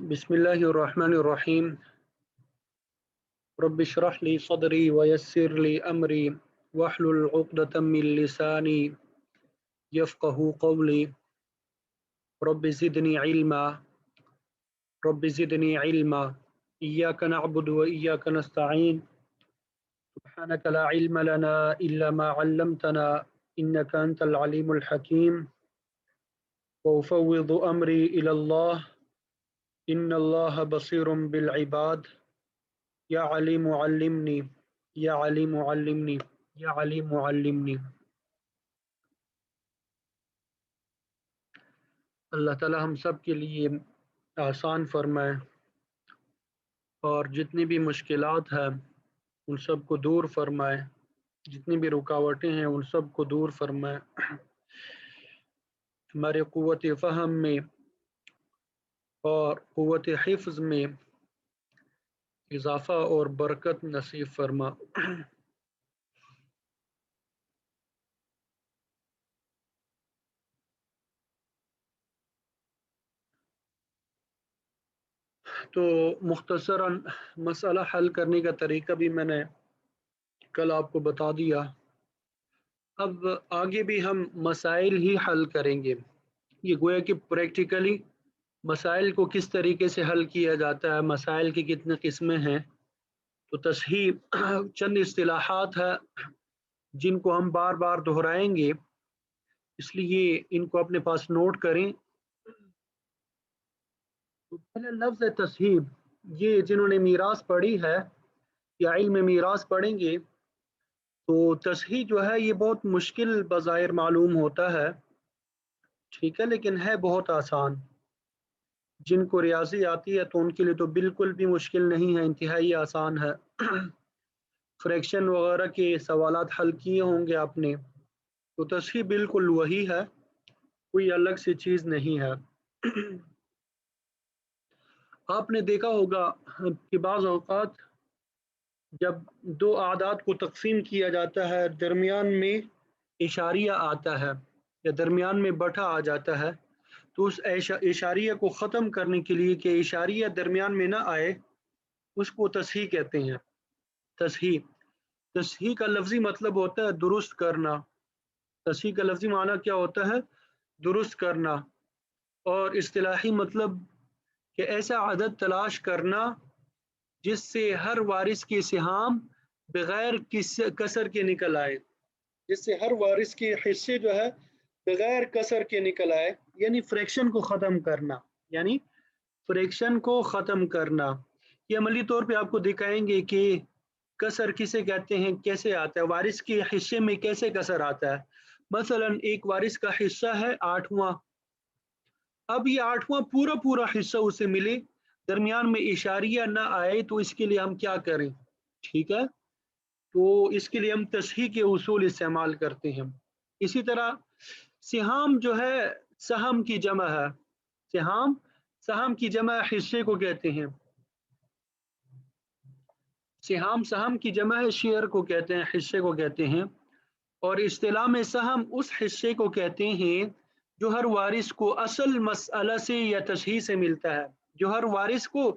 बिस्मिल्लाहिर्रहमानिर्रहीम। रब्बि इश्रह ली सदरी वयस्सिर ली अमरी वहलुल उक़दतम मिन लिसानी यफ़क़हू क़ौली। Rabbi ज़िदनी इल्मा rabbi ज़िदनी इल्मा। इय्याका नअबुदु व इय्याका नस्तईन। सुब्हानका ला इल्मा लना इल्ला मा अल्लमतना इन्नका अंतल अलीमुल हकीम। व उफ़व्विदु अमरी इलल्लाह इन्नल्लाहा बसीरुम बिल इबाद। या अलीम अल्लिमनी या अलीम अल्लिमनी या अलीम अल्लिमनी। अल्लाह ताला हम सब के लिए आसान फरमाए और जितनी भी मुश्किलात हैं उन सब को दूर फरमाए, जितनी भी रुकावटें हैं उन सब को दूर फरमाए, हमारे क़ुव्वत फ़हम में और क़ुव्वत हिफ्ज़ में इजाफ़ा और बरकत नसीब फरमा। तो मुख्तसरन मसला हल करने का तरीका भी मैंने कल आपको बता दिया। अब आगे भी हम मसाइल ही हल करेंगे। ये गोया कि प्रैक्टिकली मसाइल को किस तरीके से हल किया जाता है, मसाइल की कितनी किस्में हैं। तो तस्हीह चंद इस्तिलाहात है जिनको हम बार बार दोहराएंगे, इसलिए इनको अपने पास नोट करें। तो पहले लफ्ज़ तस्हीब, ये जिन्होंने मीरास पढ़ी है या इल्म मीरास पढ़ेंगे तो तस्हीह जो है ये बहुत मुश्किल बज़ाहिर मालूम होता है, ठीक है, लेकिन है बहुत आसान। जिनको रियाजी आती है तो उनके लिए तो बिल्कुल भी मुश्किल नहीं है, इंतहाई आसान है। फ्रैक्शन वगैरह के सवालात हल किए होंगे आपने, तो तस्हीह बिल्कुल वही है, कोई अलग सी चीज़ नहीं है। आपने देखा होगा कि बाज़ औक़ात जब दो आदाद को तक़सीम किया जाता है, दरमियान में इशारिया आता है या दरमियान में बटा आ जाता है, तो उस इशारिया को ख़त्म करने के लिए कि इशारिया दरमियान में ना आए, उसको तस्हीह कहते हैं। तस्हीह तस्हीह का लफ्ज़ी मतलब होता है दुरुस्त करना। तस्हीह का लफ्ज़ी माना क्या होता है? दुरुस्त करना। और इस्तिलाही मतलब कि ऐसा अदद तलाश करना जिससे हर वारिस की सिहाम बगैर कसर के निकल आए, जिससे हर वारिस के हिस्से जो है बगैर कसर के निकल आए, यानी फ्रैक्शन को ख़त्म करना, यानी फ्रैक्शन को ख़त्म करना। ये अमली तौर पे आपको दिखाएंगे कि कसर किसे कहते हैं, कैसे आता है, वारिस के हिस्से में कैसे कसर आता है। मसलन एक वारिस का हिस्सा है 8वां, अब ये 8वां पूरा पूरा हिस्सा उसे मिले, दरमियान में इशारिया ना आए, तो इसके लिए हम क्या करें? ठीक है, तो इसके लिए हम तस्हीह के उसूल इस्तेमाल करते हैं। इसी तरह सिहाम जो है सहम की जमा है, सिहाम सहम की जमा हिस्से को कहते हैं। सिहाम सहम की जमा है, शेयर को कहते हैं, हिस्से को कहते हैं। और इस्तिलाह में सहम उस हिस्से को कहते हैं जो हर वारिस को असल मसअला से या तशहीह से मिलता है, जो हर वारिस को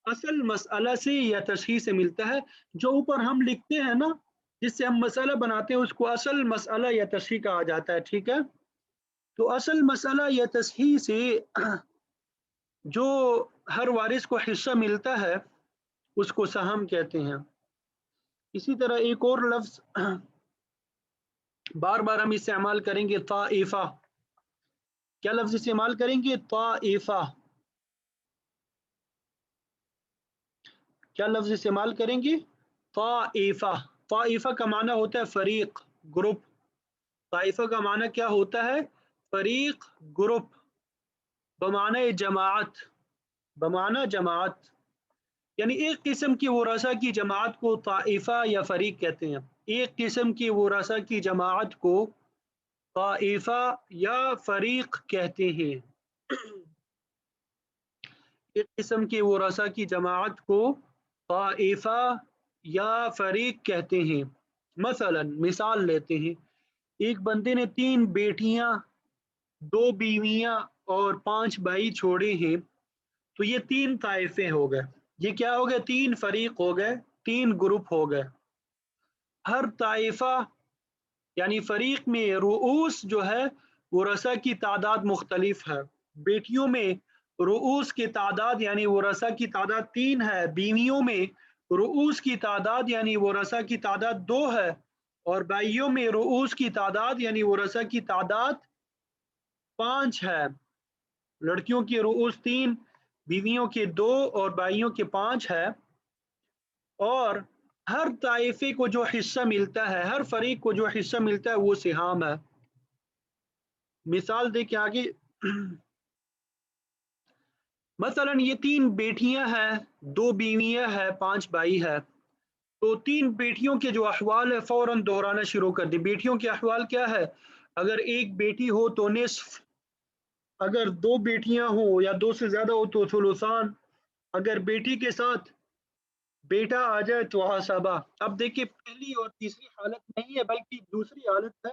असल मसअला से या तशहीह से मिलता है। जो ऊपर हम लिखते हैं ना, जिससे हम मसला बनाते हैं, उसको असल मसअला या तशहीह कहा जाता है, ठीक है। तो असल मसअला या तशहीह से जो हर वारिस को हिस्सा मिलता है उसको सहम कहते हैं। इसी तरह एक और लफ्ज़ बार बार हम इस्तेमाल करेंगे, ताइफा। क्या लफ्ज़ इस्तेमाल करेंगे? ताइफा। क्या लफ्ज़ इस्तेमाल करेंगे? ताइफा। ताइफा का माना होता है फरीक, ग्रुप। ताइफा का माना क्या होता है? फरीक, ग्रुप, बमाना जमात, बमाना जमात। यानी एक किस्म की वरासा की जमात को ताइफा या फरीक कहते हैं। एक किस्म की वरासा की जमात को ताइफा या फरीक कहते हैं। एक किस्म की वरासा की जमात को ताइफा या फरीक कहते हैं। मसलन मिसाल लेते हैं, एक बंदे ने 3 बेटियां, 2 बीवियां और 5 भाई छोड़े हैं, تو یہ 3 طائفے ہو گئے، یہ کیا ہو گئے؟ 3 فریق ہو گئے، 3 گروپ ہو گئے۔ ہر طائفہ یعنی فریق میں رؤوس جو ہے ورثہ کی تعداد مختلف ہے۔ بیٹیوں میں رؤوس کی تعداد یعنی ورثہ کی تعداد 3 ہے، بیویوں میں رؤوس کی تعداد یعنی ورثہ کی تعداد 2 ہے، اور بھائیوں میں رؤوس کی تعداد یعنی ورثہ کی تعداد 5 ہے۔ لڑکیوں کے رؤوس 3، بیویوں کے 2 اور بھائیوں کے 5 ہے، اور ہر طائفے کو جو حصہ ملتا ہے، ہر فریق کو جو حصہ ملتا ہے وہ سہام ہے۔ مثال دیکھیں آگے، مثلا یہ 3 بیٹیاں ہیں، 2 بیویاں ہیں، 5 بھائی ہے، تو 3 بیٹیوں کے جو احوال ہے فوراً دہرانا شروع کر دی۔ بیٹیوں کے احوال کیا ہے؟ اگر ایک بیٹی ہو تو نصف، اگر 2 بیٹیاں ہوں یا 2 سے زیادہ ہو تو ثلثان، اگر بیٹی کے ساتھ بیٹا آ جائے تو عصبہ۔ اب دیکھیں پہلی اور تیسری حالت نہیں ہے بلکہ دوسری حالت ہے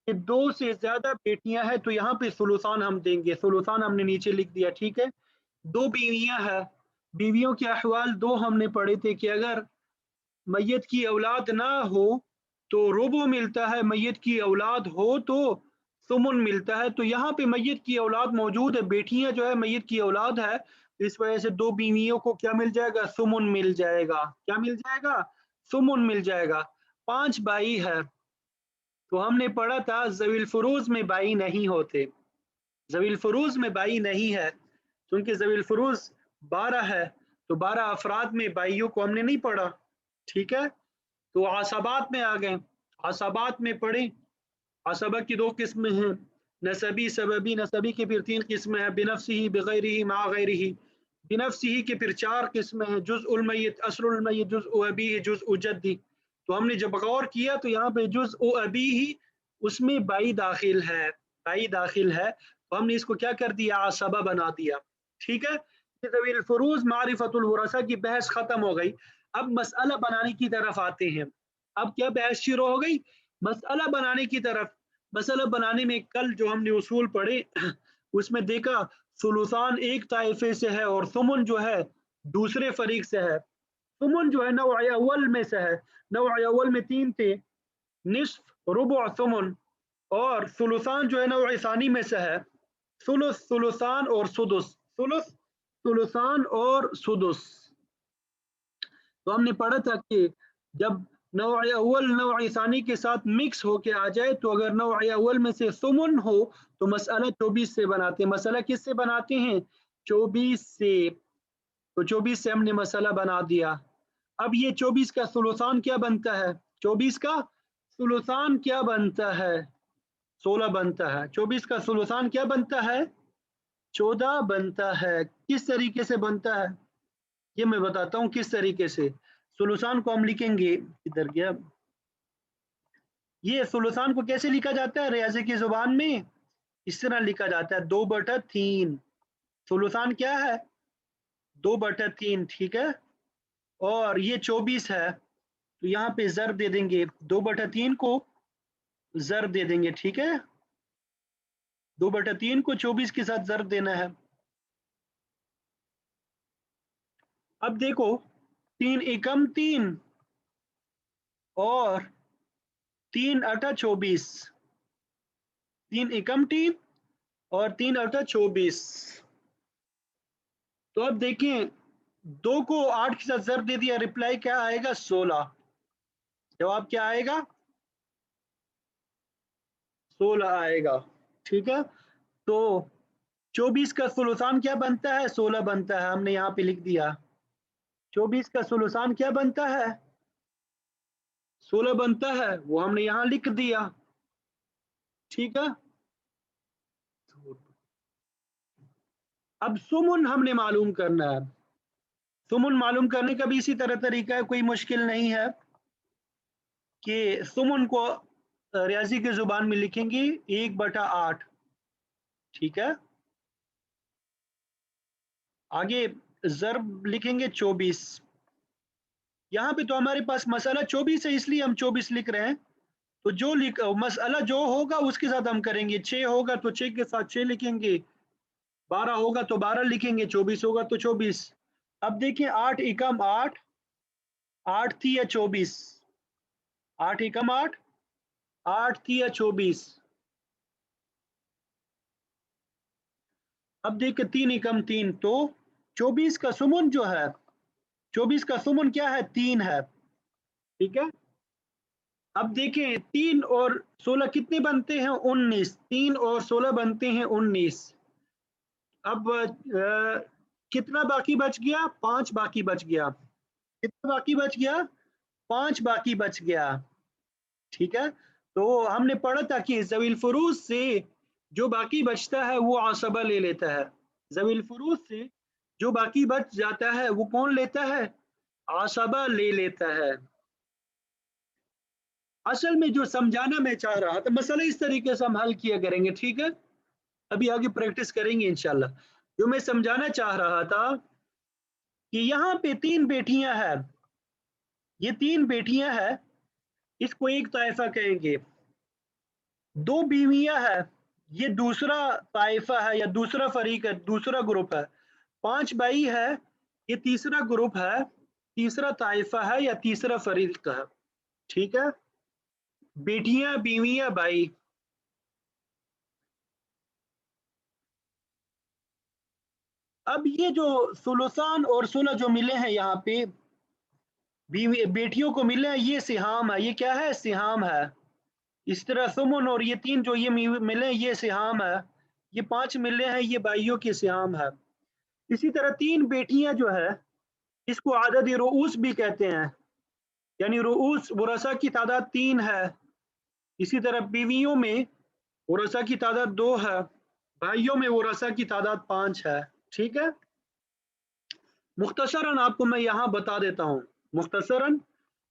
کہ 2 سے زیادہ بیٹیاں ہیں تو یہاں پہ ثلثان ہم دیں گے، ثلثان ہم نے نیچے لکھ دیا، ٹھیک ہے۔ 2 بیویاں ہیں، بیویوں کے احوال 2 ہم نے پڑھے تھے کہ اگر میت کی اولاد نہ ہو تو ربع ملتا ہے، میت کی اولاد ہو تو ثمن ملتا ہے۔ تو یہاں پہ میت کی اولاد موجود ہے، بیٹیاں جو ہے میت کی اولاد ہے، اس وجہ سے 2 بیویوں کو کیا مل جائے گا؟ ثمن مل جائے گا۔ کیا مل جائے گا؟ ثمن مل جائے گا۔ 5 بھائی ہے تو ہم نے پڑھا تھا ذوی الفروض میں بھائی نہیں ہوتے، ذوی الفروض میں بھائی نہیں ہے، کیونکہ ذوی الفروض 12 ہے تو 12 افراد میں بھائیوں کو ہم نے نہیں پڑھا، ٹھیک ہے۔ تو عصبات میں آ گئے، عصبات میں پڑھیں، عصبہ کی 2 قسمیں ہیں، نسبی سببی۔ نسبی کے پھر 3 قسمیں ہیں، بنفسہ بغیرہ مع غیرہ۔ بنفسہ کے پھر 4 قسمیں ہیں، جزء المیت، اصل المیت، جزء ابیہ، جزء جدی۔ تو ہم نے جب غور کیا تو یہاں پہ جزء ابیہ اس میں بائی داخل ہے، بائی داخل ہے، تو ہم نے اس کو کیا کر دیا؟ عصبہ بنا دیا، ٹھیک ہے۔ ذوی الفروض معرفت الورثہ کی بحث ختم ہو گئی، اب مسئلہ بنانے کی طرف آتے ہیں۔ اب کیا بحث شروع ہو گئی؟ مسئلہ بنانے کی طرف۔ مسئلہ بنانے میں کل جو ہم نے اصول پڑھے اس میں دیکھا ثلثان ایک طائفے سے ہے اور ثمن جو ہے دوسرے فریق سے ہے۔ ثمن جو ہے نوع اول میں سے ہے، نوع اول میں 3 تھے، نصف، ربع، ثمن، اور ثلثان جو ہے نوع ثانی میں سے ہے، ثلث، ثلثان اور سدس، ثلث، ثلثان اور سدس۔ تو ہم نے پڑھا تھا کہ جب نوع اول نوع ثانی کے ساتھ مکس ہو کے آ جائے تو اگر نوع اول میں سے ثمن ہو تو مسئلہ 24 سے بناتے ہیں۔ مسئلہ کس سے بناتے ہیں؟ 24 سے۔ تو 24 سے ہم نے مسئلہ بنا دیا۔ اب یہ 24 کا ثلثان کیا بنتا ہے؟ 24 کا ثلثان کیا بنتا ہے؟ 16 بنتا ہے۔ 24 کا ثلثان کیا بنتا ہے؟ 14 بنتا ہے۔ کس طریقے سے بنتا ہے یہ میں بتاتا ہوں کس طریقے سے۔ ثلثان کو ہم لکھیں گے، ادھر گیا، یہ ثلثان کو کیسے لکھا جاتا ہے ریاضی کی زبان میں؟ اس طرح لکھا جاتا ہے 2/3۔ ثلثان کیا ہے؟ 2/3، ٹھیک ہے۔ اور یہ 24 ہے تو یہاں پہ ضرب دے دیں گے، 2/3 کو ضرب دے دیں گے، ٹھیک ہے۔ 2/3 کو 24 کے ساتھ ضرب دینا ہے۔ اب دیکھو 3 × 3 اور 3 × 24، 3 × 3 اور 3 × 24۔ تو اب دیکھیں 2 کو 8 کے ساتھ ضرب دے دیا، رپلائی کیا آئے گا؟ 16۔ جواب کیا آئے گا؟ 16 آئے گا، ٹھیک ہے۔ تو 24 کا ثلثان کیا بنتا ہے؟ 16 بنتا ہے، ہم نے یہاں پہ لکھ دیا 24 کا ثلثان کیا بنتا ہے؟ 16 بنتا ہے، وہ ہم نے یہاں لکھ دیا، ٹھیک ہے۔ اب ثمن ہم نے معلوم کرنا ہے۔ ثمن معلوم کرنے کا بھی اسی طرح طریقہ ہے، کوئی مشکل نہیں ہے کہ ثمن کو ریاضی کی زبان میں لکھیں گے 1/8، ٹھیک ہے۔ آگے ضرب لکھیں گے 24۔ یہاں پہ تو ہمارے پاس مسئلہ 24 ہے اس لیے ہم 24 لکھ رہے ہیں، تو جو مسئلہ جو ہوگا اس کے ساتھ ہم کریں گے۔ 6 ہوگا تو 6 کے ساتھ 6 لکھیں گے، 12 होगा तो 12 लिखेंगे, 24 होगा तो 24। अब देखिए 8 एकम 8, 8 थी या 24, 8 एकम 8, 8 थी या 24। अब देखिए 3 एकम 3, तो 24 का सुमन जो है, 24 का सुमन क्या है, 3 है। ठीक है, अब देखें 3 और 16 कितने बनते हैं, 19। 3 और 16 बनते हैं 19। अब कितना बाकी बच गया, 5 बाकी बच गया। कितना बाकी बच गया, 5 बाकी बच गया। ठीक है, तो हमने पढ़ा था कि ज़वील फुरूज से जो बाकी बचता है वो आसबा ले लेता है। ज़वील फुरूज से जो बाकी बच जाता है वो कौन लेता है, आसबा ले लेता है। असल में जो समझाना मैं चाह रहा था, मसला इस तरीके से हम हल किया करेंगे। ठीक है, अभी आगे प्रैक्टिस करेंगे इंशाल्लाह। जो मैं समझाना चाह रहा था कि यहाँ पे 3 बेटियां हैं, ये 3 बेटियां हैं, इसको एक ताइफा कहेंगे। 2 बीवियां हैं, ये दूसरा ताइफा है या दूसरा फरीक है, दूसरा ग्रुप है। 5 भाई है, ये तीसरा ग्रुप है, तीसरा ताइफा है या तीसरा फरीक है। ठीक है, बेटियां बीवियां भाई। अब ये जो सुलुसान और सुलह जो मिले हैं यहाँ पे, बीवी बेटियों को मिले हैं, ये सिहाम है। ये क्या है, सिहाम है। इस तरह सुमन और ये 3 जो ये मिले ये सिहाम है। ये 5 मिले हैं, ये भाइयों के सिहाम है। इसी तरह 3 बेटियां जो है, इसको आदद रूस भी कहते हैं, यानी रूस वरसा की तादाद 3 है। इसी तरह बीवियों में वरसा की तादाद 2 है, भाइयों में वरसा की तादाद 5 है। ठीक है, मुख्तसरन आपको मैं यहाँ बता देता हूँ, मुख्तसरन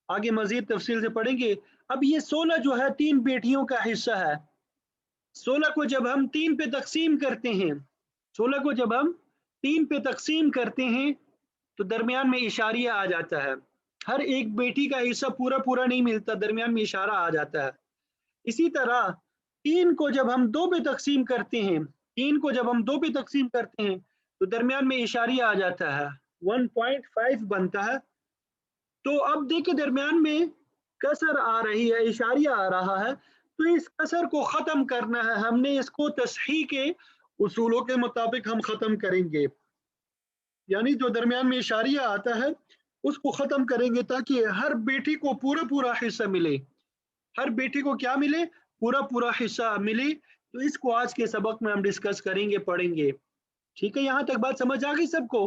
आगे मजीद तफसील से पढ़ेंगे। अब ये 16 जो है 3 बेटियों का हिस्सा है। 16 को जब हम 3 पे तकसीम करते हैं, 16 को जब हम 3 पे तकसीम करते हैं तो दरमियान में इशारिया आ जाता है। हर एक बेटी का हिस्सा पूरा पूरा नहीं मिलता, दरमियान में इशारा आ जाता है। इसी तरह 3 को जब हम 2 पे तकसीम करते हैं, 3 को जब हम 2 पे तकसीम करते हैं तो दरमियान में इशारिया आ जाता है, 1.5 बनता है। तो अब देखिए दरमियान में कसर आ रही है, इशारिया आ रहा है, तो इस कसर को ख़त्म करना है हमने, इसको तस्हीह के उसूलों के मुताबिक हम ख़त्म करेंगे। यानी जो दरमियान में इशारिया आता है उसको ख़त्म करेंगे ताकि हर बेटी को पूरा पूरा हिस्सा मिले। हर बेटी को क्या मिले, पूरा पूरा हिस्सा मिले। तो इसको आज के सबक में हम डिस्कस करेंगे, पढ़ेंगे। ठीक है, यहाँ तक बात समझ आ गई सबको।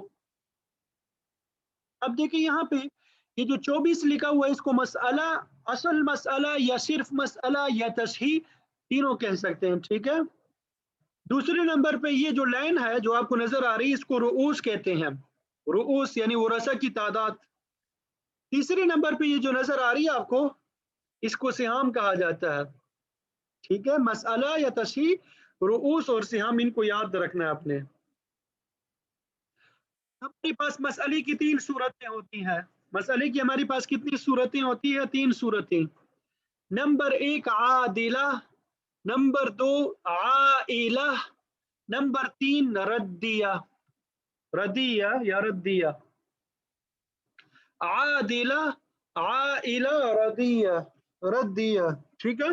अब देखिए यहाँ पे ये जो 24 लिखा हुआ है, इसको मसअला, असल मसअला या सिर्फ मसअला या तस्हीह तीनों कह सकते हैं। ठीक है, दूसरे नंबर पे ये जो लाइन है जो आपको नजर आ रही है, इसको रुऊस कहते हैं, रुऊस यानी वरसा की तादाद। तीसरे नंबर पे ये जो नजर आ रही है आपको, इसको सिहाम कहा जाता है। ठीक है, मसअला या तस्हीह, रुऊस और सिहाम, इनको याद रखना है आपने। हमारे पास मसअले की 3 सूरतें होती हैं। मसअले की हमारे पास कितनी सूरतें होती है, 3 सूरतें। नंबर 1 आदिला, नंबर 2 आइला, नंबर 3 रद्दिया। रद्दिया या रद्दिया, आदिला, आइला, रद्दिया, रद्दिया। ठीक है,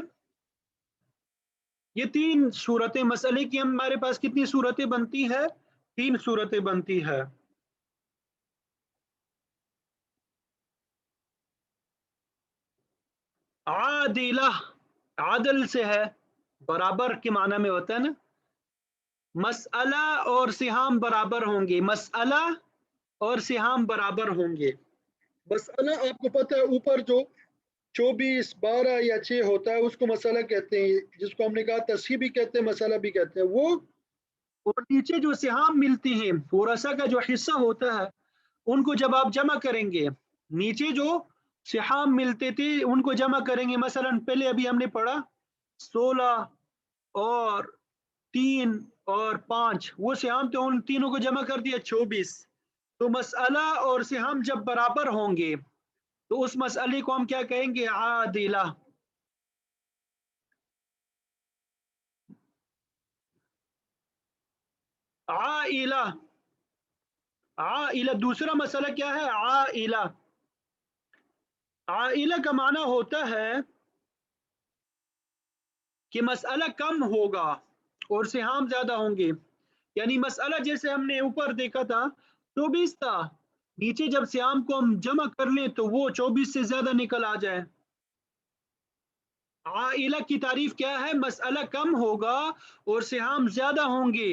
ये 3 सूरतें मसले की हमारे पास कितनी सूरतें बनती है, 3 सूरतें बनती है। आदिला, आदल से है, बराबर के माना में होता है ना। मसअला और सिहाम बराबर होंगे, मसअला और सिहाम बराबर होंगे। मसअला आपको पता है, ऊपर जो 24, 12 या 6 होता है उसको मसला कहते हैं, जिसको हमने कहा तस्हीह भी कहते हैं, मसला भी कहते हैं वो। और नीचे जो सिहाम मिलती हैं, फोरसा का जो हिस्सा होता है, उनको जब आप जमा करेंगे, नीचे जो सिहाम मिलते थे उनको जमा करेंगे। मसलन पहले अभी हमने पढ़ा 16 और 3 और 5, वो सिहाम थे, उन तीनों को जमा कर दिया 24। तो मसअला और सिहाम जब बराबर होंगे तो उस मसले को हम क्या कहेंगे, आदिला। आइला, आइला दूसरा मसला क्या है? आइला, आइला का माना होता है कि मसला कम होगा और सिहाम ज्यादा होंगे। यानी मसला जैसे हमने ऊपर देखा था 24 था, नीचे जब सियाम को हम जमा कर लें तो वो 24 से ज्यादा निकल आ जाए। आइला की तारीफ क्या है? मसला कम होगा और सिहाम ज्यादा होंगे।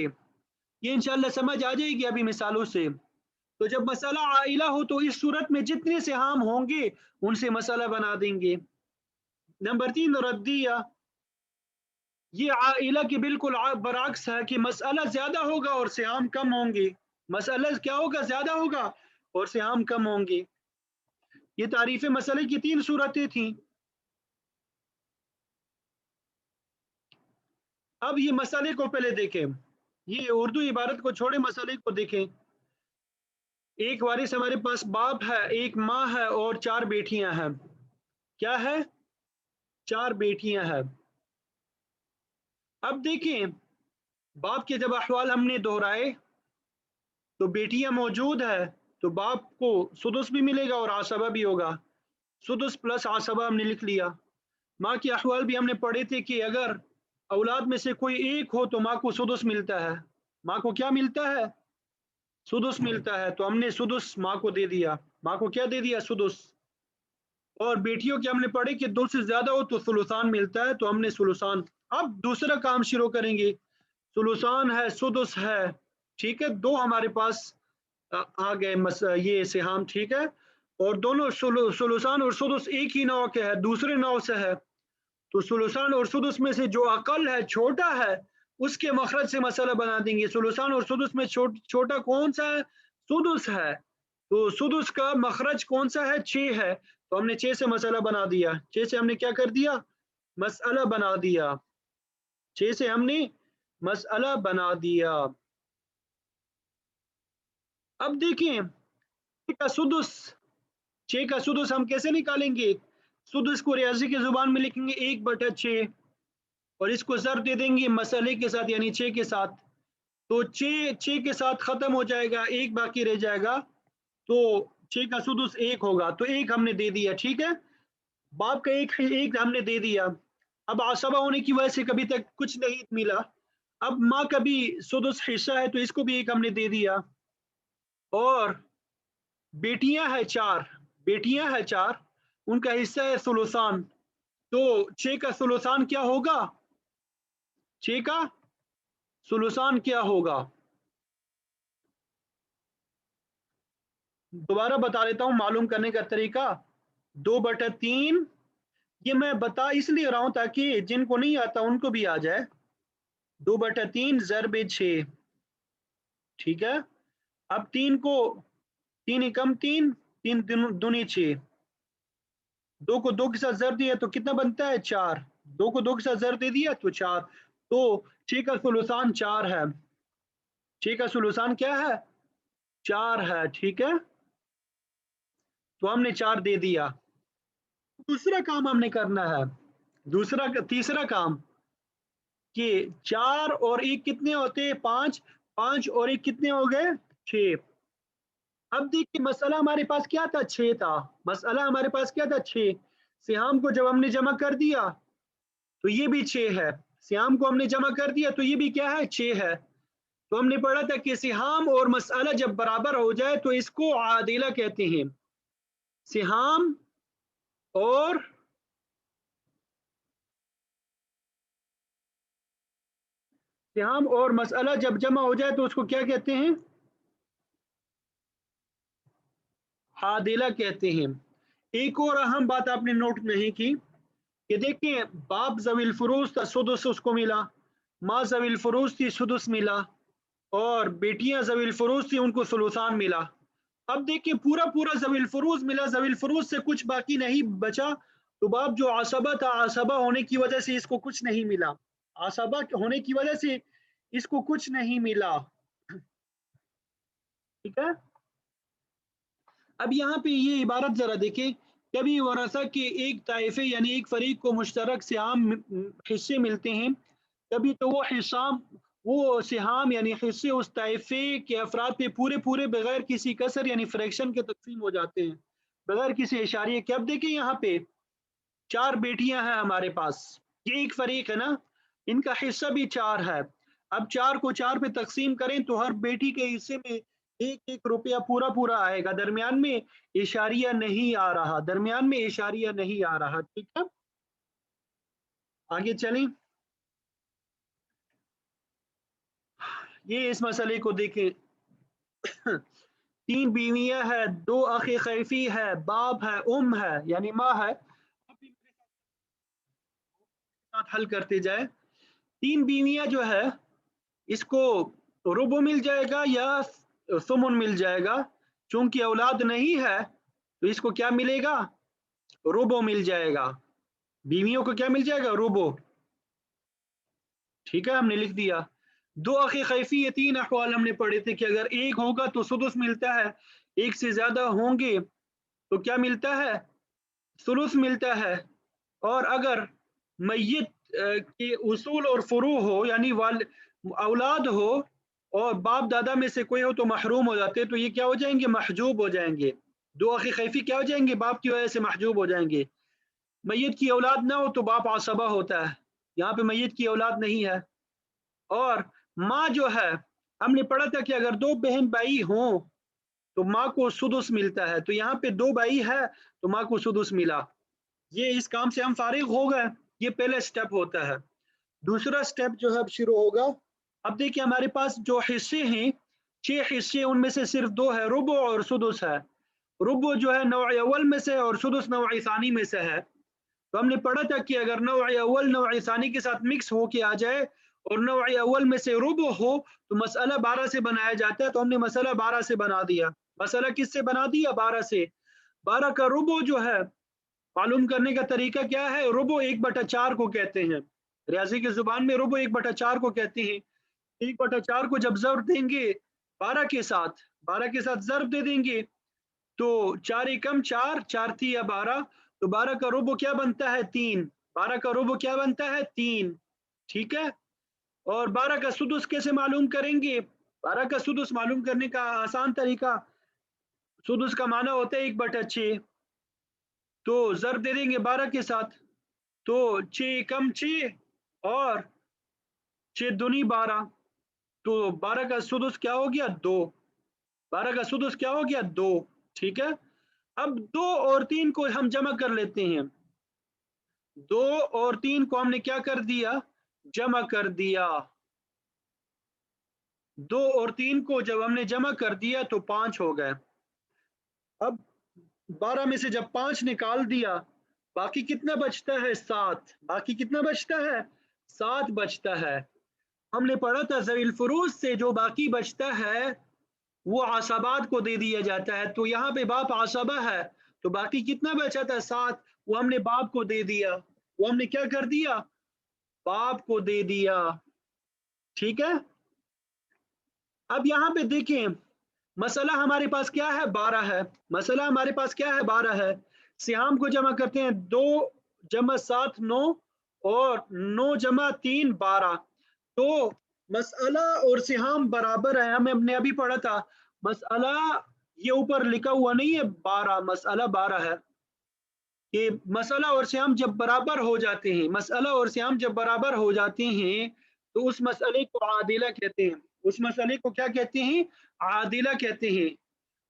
ये इंशाल्लाह समझ आ जाएगी अभी मिसालों से। तो जब मसला आइला हो तो इस सूरत में जितने सिहाम होंगे उनसे मसला बना देंगे। नंबर 3 रद्दिया, ये आइला के बिल्कुल बरअक्स है कि मसला ज्यादा होगा और सियाम कम होंगे। मसला क्या होगा? ज्यादा होगा और सियाम कम होंगे। ये तारीफ मसले की 3 सूरतें थी। अब ये मसले को पहले देखें, ये उर्दू इबारत को छोड़े मसले को देखें। एक वारिस हमारे पास बाप है, एक माँ है और 4 बेटियां हैं। क्या है? 4 बेटियां हैं। अब देखें, बाप के जब अहवाल हमने दोहराए तो बेटियां मौजूद है तो बाप को सुदुस भी मिलेगा और आसबा भी होगा। सुदुस प्लस आसबा हमने लिख लिया। माँ के अहवाल भी हमने पढ़े थे कि अगर औलाद में से कोई एक हो तो माँ को सुदुस मिलता है। माँ को क्या मिलता है? सुदुस मिलता है। तो हमने सुदुस माँ को दे दिया। माँ को क्या दे दिया? सुदुस। और बेटियों के हमने पढ़े कि 2 से ज्यादा हो तो सुलुसान मिलता है, तो हमने सुलुसान। अब दूसरा काम शुरू करेंगे। सुलुसान है, सुदुस है, ठीक है, 2 हमारे पास आ गए ये सिहाम, ठीक है। और दोनों सुलुसान और सुदुस एक ही नौ के है, दूसरे नौ से है। तो सुलुसान और सुदुस में से जो अकल है, छोटा है, उसके मखरज से मसला बना देंगे। सुलुसान और सुदुस में छोटा कौन सा है? सुदुस है। तो सुदुस का मखरज कौन सा है? 6 है। तो हमने 6 से मसला बना दिया। 6 से हमने क्या कर दिया? मसला बना दिया। 6 से हमने मसला बना दिया। अब देखें, 6 का सुदुस, 6 का सुदुस हम कैसे निकालेंगे? सुदुस को रियाजी की जुबान में लिखेंगे 1/6 और इसको ज़र दे देंगे मसले के साथ, यानी 6 के साथ। तो 6 के साथ खत्म हो जाएगा, 1 बाकी रह जाएगा। तो 6 का सुदुस 1 होगा, तो 1 हमने दे दिया, ठीक है। बाप का 1 हमने दे दिया। अब आसबा होने की वजह से कभी तक कुछ नहीं मिला। अब माँ का भी सुदुस हिस्सा है तो इसको भी 1 हमने दे दिया। और बेटियां है 4, बेटियां है 4, उनका हिस्सा है सुलुसान। तो 6 का सुलुसान क्या होगा? 6 का सुलुसान क्या होगा? दोबारा बता देता हूं मालूम करने का तरीका। 2/3, ये मैं बता इसलिए रहा हूं ताकि जिनको नहीं आता उनको भी आ जाए। 2/3 ज़रब 6, ठीक है। अब 3 को, 3 एकम 3, 3 दूनी 6, 2 को 2 के साथ ज़र दिया तो कितना बनता है? 4। 2 को 2 के साथ ज़र दे दिया तो 4। तो 6 का सुलुसान 4 है। 6 का सुलुसान क्या है? 4 है, ठीक है। तो हमने 4 दे दिया। दूसरा काम हमने करना है, तीसरा काम कि 4 और 1 कितने होते हैं? 5। 5 और 1 कितने हो गए? 6। अब देखिए, मसला हमारे पास क्या था? 6 था। मसला हमारे पास क्या था? 6। सिहाम को जब हमने जमा कर दिया तो ये भी 6 है। सिहाम को हमने जमा कर दिया तो ये भी क्या है? 6 है। तो हमने पढ़ा था कि सिहाम और मसला जब बराबर हो जाए तो इसको आदिला कहते हैं। सिहाम और सिहाम और मसला जब जमा हो जाए तो उसको क्या कहते हैं? आदिला कहते हैं। एक और अहम बात आपने नोट नहीं की कि देखिए, बाप जवील फुरूज था, सुदुस उसको मिला। माँ जवील फुरूज थी, सुदुस मिला। और बेटियां जवील फुरूज थी, उनको सुलुसान मिला। अब देखिए, पूरा पूरा जवील फुरूज मिला, जवील फुरूज से कुछ बाकी नहीं बचा। तो बाप जो आसबा था, आसबा होने की वजह से इसको कुछ नहीं मिला। आसबा होने की वजह से इसको कुछ नहीं मिला, ठीक है। अब यहाँ पे ये इबारत जरा देखें, कभी वरसा के एक ताइफे यानी एक फरीक को मुश्तरक से आम हिस्से मिलते हैं, कभी तो वो हिस्सा वो सिहाम यानी हिस्से उस ताइफे के अफराद पे पूरे पूरे बगैर किसी कसर यानी फ्रैक्शन के तकसीम हो जाते हैं, बगैर किसी इशारे के। अब देखिए यहाँ पे 4 बेटियां हैं हमारे पास, ये एक फरीक है ना, इनका हिस्सा भी 4 है। अब 4 को 4 पे तकसीम करें तो हर बेटी के हिस्से में 1-1 रुपया पूरा पूरा आएगा, दरमियान में इशारिया नहीं आ रहा, दरमियान में इशारिया नहीं आ रहा। ठीक है, आगे चलें। ये इस मसले को देखें। 3 बीवियां है, 2 अखी खैफी है, बाप है, है यानी माँ है। अब भी मेरे साथ हल करते जाए। 3 बीवियां जो है, इसको रुबो मिल जाएगा या सुमुन मिल जाएगा। चूंकि औलाद नहीं है तो इसको क्या मिलेगा, रुबो मिल जाएगा। बीवियों को क्या मिल जाएगा, रुबो। ठीक है, हमने लिख दिया। 2 अखी खैफी, ये 3 अहवाल हमने पढ़े थे कि अगर एक होगा तो सुदुस मिलता है, एक से ज्यादा होंगे तो क्या मिलता है, सुलुस मिलता है। और अगर मैयत के उसूल और फुरू हो यानी वाल औलाद हो और बाप दादा में से कोई हो तो महरूम हो जाते, तो ये क्या हो जाएंगे, महजूब हो जाएंगे। 2 अखी खैफी क्या हो जाएंगे, बाप की वजह से महजूब हो जाएंगे। मैयत की औलाद ना हो तो बाप आसबा होता है, यहाँ पे मैयत की औलाद नहीं है। और माँ जो है, हमने पढ़ा था कि अगर 2 बहन भाई हों तो माँ को सुदुस मिलता है, तो यहाँ पे 2 भाई है तो माँ को सुदुस मिला। ये इस काम से हम फारिग हो गए। ये पहला स्टेप होता है। दूसरा स्टेप जो है अब शुरू होगा। अब देखिए हमारे पास जो हिस्से हैं, 6 हिस्से, उनमें से सिर्फ 2 है, रुबो और सुदुस है। रुबो जो है नौ अव्वल में से और सुदुस नौ सानी में से है। तो हमने पढ़ा था कि अगर नौ अव्वल नौ सानी के साथ मिक्स हो के आ जाए और नौ अव्वल में से रुबो हो तो मसला 12 से बनाया जाता है। तो हमने मसला 12 से बना दिया। मसला किससे बना दिया, 12 से। 12 का रुबो जो है मालूम करने का तरीका क्या है, रुबो 1/4 को कहते हैं। रियाजी की जुबान में रुबो 1/4 को कहते हैं। 1/4 को जब जर्ब देंगे 12 के साथ, 12 के साथ जर्ब दे देंगे तो 4 एकम 4, 4 थी या 12, तो 12 का रुबो क्या बनता है, 3। 12 का रुबो क्या बनता है, 3। ठीक है। और 12 का सुदुस कैसे मालूम करेंगे, 12 का सुदुस मालूम करने का आसान तरीका, सुदुस का माना होता है 1/6, तो जर्ब दे देंगे 12 के साथ, तो 6 कम 6 और 6 दूनी 12, तो 12 का सुदुस क्या हो गया, 2। 12 का सुदुस क्या हो गया, 2। ठीक है। अब 2 और 3 को हम जमा कर लेते हैं। 2 और 3 को हमने क्या कर दिया, जमा कर दिया। 2 और 3 को जब हमने जमा कर दिया तो 5 हो गए। अब 12 में से जब 5 निकाल दिया, बाकी कितना बचता है, 7। बाकी कितना बचता है, 7 बचता है। हमने पढ़ा था ज़वील फुरूज से जो बाकी बचता है वो आसबात को दे दिया जाता है। तो यहाँ पे बाप आसबा है तो बाकी कितना बचा था, 7, वो हमने बाप को दे दिया। वो हमने क्या कर दिया, बाप को दे दिया। ठीक है। अब यहाँ पे देखें, मसला हमारे पास क्या है, 12 है। मसला हमारे पास क्या है, 12 है। सियाम को जमा करते हैं, 2 जमा 7 9 और 9 जमा 3 12। तो मसला और सिहाम बराबर है, हमने अभी पढ़ा था। मसला ये ऊपर लिखा हुआ नहीं है 12, मसला 12 है कि मसला और सियाम जब बराबर हो जाते हैं, मसला और सियाम जब बराबर हो जाते हैं तो उस मसले को आदिला कहते हैं। उस मसले को क्या कहते हैं, आदिला कहते हैं।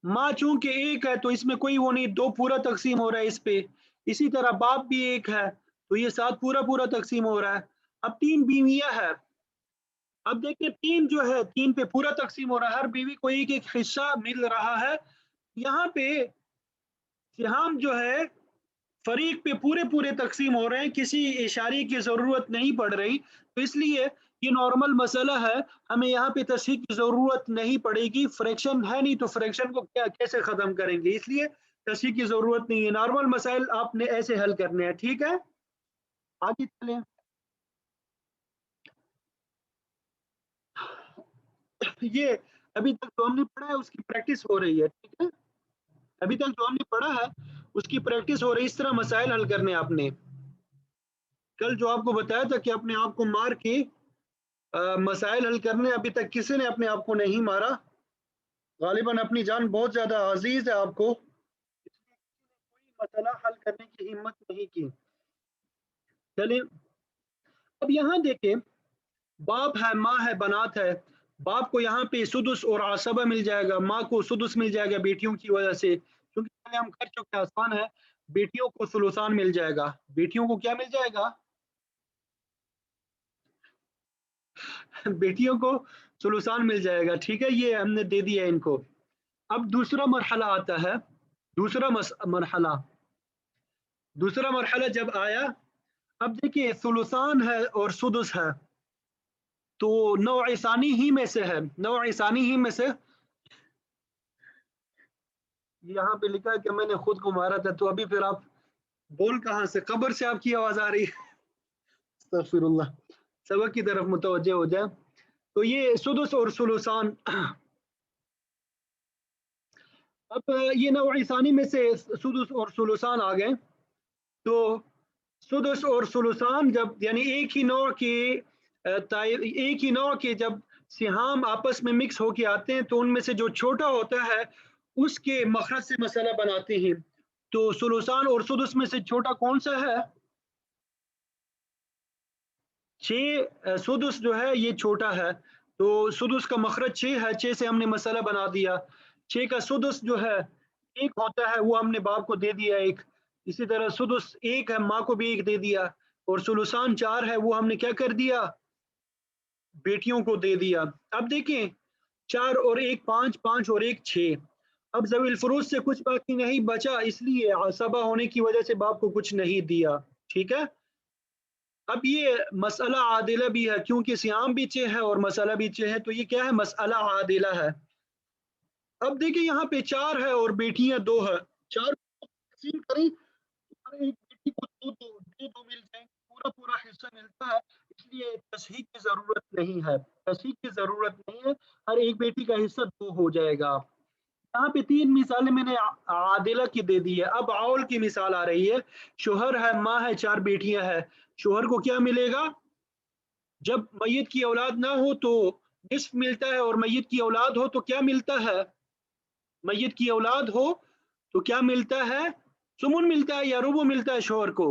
माँ चूंकि एक है तो इसमें कोई वो नहीं, 2 पूरा तकसीम हो रहा है इस पे। इसी तरह बाप भी एक है तो ये 7 पूरा पूरा तकसीम हो रहा है। अब 3 बीवियां है। अब देखिए 3 जो है, 3 पे पूरा तकसीम हो रहा है, हर बीवी को एक एक हिस्सा मिल रहा है। यहाँ पे सिहाम जो है फरीक पे पूरे पूरे तकसीम हो रहे हैं, किसी इशारे की ज़रूरत नहीं पड़ रही। तो इसलिए ये नॉर्मल मसला है, हमें यहाँ पे तस्हीह की ज़रूरत नहीं पड़ेगी। फ्रैक्शन है नहीं तो फ्रैक्शन को क्या कैसे ख़त्म करेंगे, इसलिए तस्हीह की ज़रूरत नहीं है। नॉर्मल मसाइल आपने ऐसे हल करने हैं। ठीक है, आगे चलें। ये अभी तक जो हमने पढ़ा है उसकी प्रैक्टिस हो रही है। ठीक है, अभी तक जो हमने पढ़ा है उसकी प्रैक्टिस हो रही है। इस तरह मसाइल हल करने आपने, कल जो आपको बताया था कि अपने आप को मार के مسائل حل کرنے ابھی تک کسی نے اپنے آپ کو نہیں مارا، غالباً اپنی جان بہت زیادہ عزیز ہے آپ کو، اس لیے کوئی مسئلہ حل کرنے کی ہمت نہیں کی۔ چلیں اب یہاں دیکھیں، باپ ہے، ماں ہے، بنات ہے، باپ کو یہاں پہ سدس اور عصبہ مل جائے گا، ماں کو سدس مل جائے گا بیٹیوں کی وجہ سے، کیونکہ پہلے ہم کر چکے آسان ہے، بیٹیوں کو ثلثان مل جائے گا۔ بیٹیوں کو کیا مل جائے گا؟ بیٹیوں کو ثلثان مل جائے گا، ٹھیک ہے، یہ ہم نے دے دیا ان کو۔ اب دوسرا مرحلہ آتا ہے، دوسرا مرحلہ جب آیا، اب دیکھیے ثلثان ہے اور سدس ہے، تو نوع ثانی ہی میں سے ہے، نوع ثانی ہی میں سے، یہاں پہ لکھا ہے کہ میں نے خود کو مارا تھا، تو ابھی پھر آپ بول کہاں سے؟ قبر سے آپ کی آواز آ رہی ہے؟ استغفر اللہ، سبق کی طرف متوجہ ہو جائے۔ تو یہ سدس اور ثلثان، اب یہ نوع ثانی میں سے سدس اور ثلثان آ گئے، تو سدس اور ثلثان جب یعنی ایک ہی نوع کے جب سہام آپس میں مکس ہو کے آتے ہیں، تو ان میں سے جو چھوٹا ہوتا ہے اس کے مخرج سے مسئلہ بناتے ہیں۔ تو ثلثان اور سدس میں سے چھوٹا کون سا ہے؟ 6، سدس جو ہے یہ چھوٹا ہے، تو سدس کا مخرج 6 ہے، 6 سے ہم نے مسئلہ بنا دیا۔ 6 کا سدس جو ہے 1 ہوتا ہے، وہ ہم نے باپ کو دے دیا 1، اسی طرح سدس 1 ہے، ماں کو بھی 1 دے دیا، اور ثلثان 4 ہے، وہ ہم نے کیا کر دیا؟ بیٹیوں کو دے دیا۔ اب دیکھیں 4 اور 1 5، 5 اور 1 6، اب ذوی الفروض سے کچھ باقی نہیں بچا، اس لیے عصبہ ہونے کی وجہ سے باپ کو کچھ نہیں دیا، ٹھیک ہے۔ اب یہ مسئلہ عادلہ بھی ہے، کیونکہ سیام بھی 6 ہے اور مسئلہ بھی 6 ہے، تو یہ کیا ہے؟ مسئلہ عادلہ ہے۔ اب دیکھیں یہاں پہ 4 ہے اور بیٹیاں 2 ہے، 4 کو تقسیم کریں، ہر ایک بیٹی کو دو مل جائیں، پورا پورا حصہ ملتا ہے، اس لیے تصحیح کی ضرورت نہیں ہے، تصحیح کی ضرورت نہیں ہے، ہر ایک بیٹی کا حصہ 2 ہو جائے گا۔ یہاں پہ 3 مثالیں میں نے عادلہ کی دے دی ہے، اب عول کی مثال آ رہی ہے۔ شوہر ہے، ماں ہے، 4 بیٹیاں ہیں، شوہر کو کیا ملے گا؟ جب میت کی اولاد نہ ہو تو نصف ملتا ہے، اور میت کی اولاد ہو تو کیا ملتا ہے؟ میت کی اولاد ہو تو کیا ملتا ہے؟ سمن ملتا ہے یا ربع ملتا ہے شوہر کو؟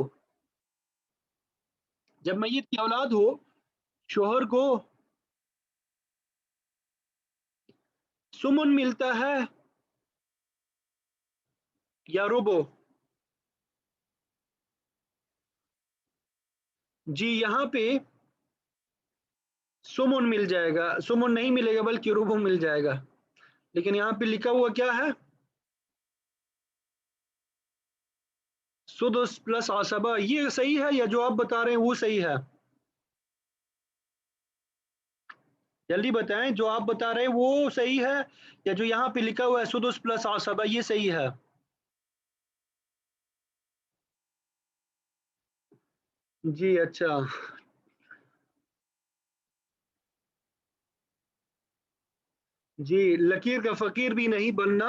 جب میت کی اولاد ہو شوہر کو سمن ملتا ہے یا ربع؟ جی یہاں پہ سمن مل جائے گا، سمن نہیں ملے گا بلکہ ربع مل جائے گا، لیکن یہاں پہ لکھا ہوا کیا ہے؟ سدس پلس عصبہ، یہ صحیح ہے یا جو آپ بتا رہے ہیں وہ صحیح ہے؟ جلدی بتائیں، جو آپ بتا رہے ہیں وہ صحیح ہے یا جو یہاں پہ لکھا ہوا ہے سدس پلس عصبہ یہ صحیح ہے؟ جی اچھا، جی لکیر کا فقیر بھی نہیں بننا،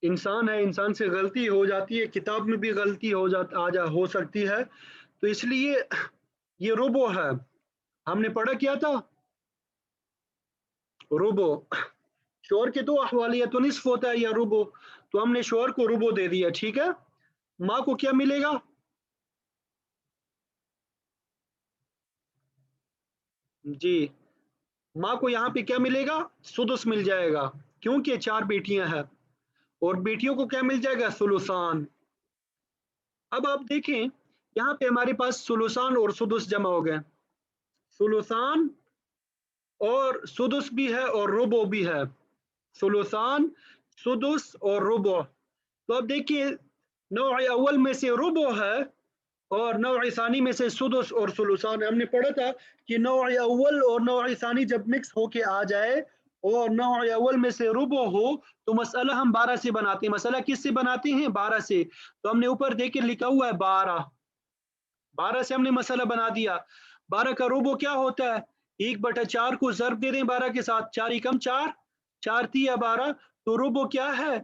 انسان ہے، انسان سے غلطی ہو جاتی ہے، کتاب میں بھی غلطی ہو سکتی ہے، تو اس لیے یہ ربع ہے، ہم نے پڑھا کیا تھا؟ ربع، شوہر کے 2 احوال، یا تو نصف ہوتا ہے یا ربع، تو ہم نے شوہر کو ربع دے دیا، ٹھیک ہے۔ ماں کو کیا ملے گا؟ جی ماں کو یہاں پہ کیا ملے گا؟ سدس مل جائے گا، کیونکہ 4 بیٹیاں ہیں، اور بیٹیوں کو کیا مل جائے گا؟ ثلثان۔ اب آپ دیکھیں یہاں پہ ہمارے پاس ثلثان اور سدس جمع ہو گئے، ثلثان اور سدس بھی ہے اور ربع بھی ہے، ثلثان، سدس اور ربع، تو اب دیکھیے نوع اول میں سے ربع ہے اور نوع ثانی میں سے سدس اور ثلثان ہے۔ ہم نے پڑھا تھا کہ نوع اول اور نوع ثانی جب مکس ہو کے آ جائے اور نوع اول میں سے ربع ہو تو مسئلہ ہم 12 سے بناتے ہیں۔ مسئلہ کس سے بناتے ہیں؟ 12 سے، تو ہم نے اوپر دیکھ کے لکھا ہوا ہے 12، 12 سے ہم نے مسئلہ بنا دیا۔ 12 کا ربع کیا ہوتا ہے؟ 1/4 کو ضرب دے دیں 12 کے ساتھ، 4 × 4، 4 × 12، تو ربع کیا ہے؟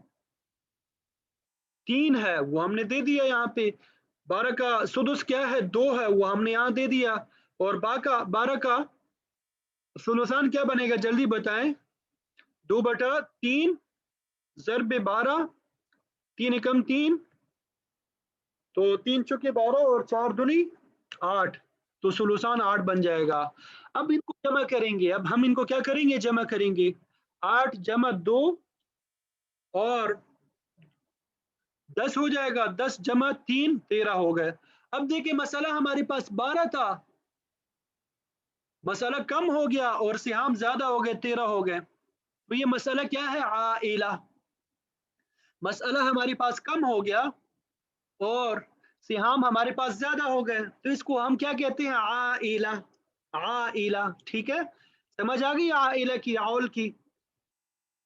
3 ہے، وہ ہم نے دے دیا یہاں پہ۔ 12 کا سدس کیا ہے؟ 2 ہے، وہ ہم نے یہاں دے دیا، اور 12 کا सुलुसान क्या बनेगा जल्दी बताएं। 2/3 ज़रब 12, 3 एकम 3, तो 3 चौके 12 और 4 दूनी 8, तो सुलुसान 8 बन जाएगा। अब इनको जमा करेंगे, अब हम इनको क्या करेंगे, जमा करेंगे। 8 जमा 2 और 10 हो जाएगा, 10 जमा 3 13 हो गए। अब देखिए मसला हमारे पास 12 था, मसला कम हो गया और सिहाम ज्यादा हो गए, 13 हो गए। तो ये मसला क्या है, आइला। मसला हमारे पास कम हो गया और सिहाम हमारे पास ज्यादा हो गए, तो इसको हम क्या कहते हैं, आइला। आइला, ठीक है, समझ आ गई आइला की, आउल की।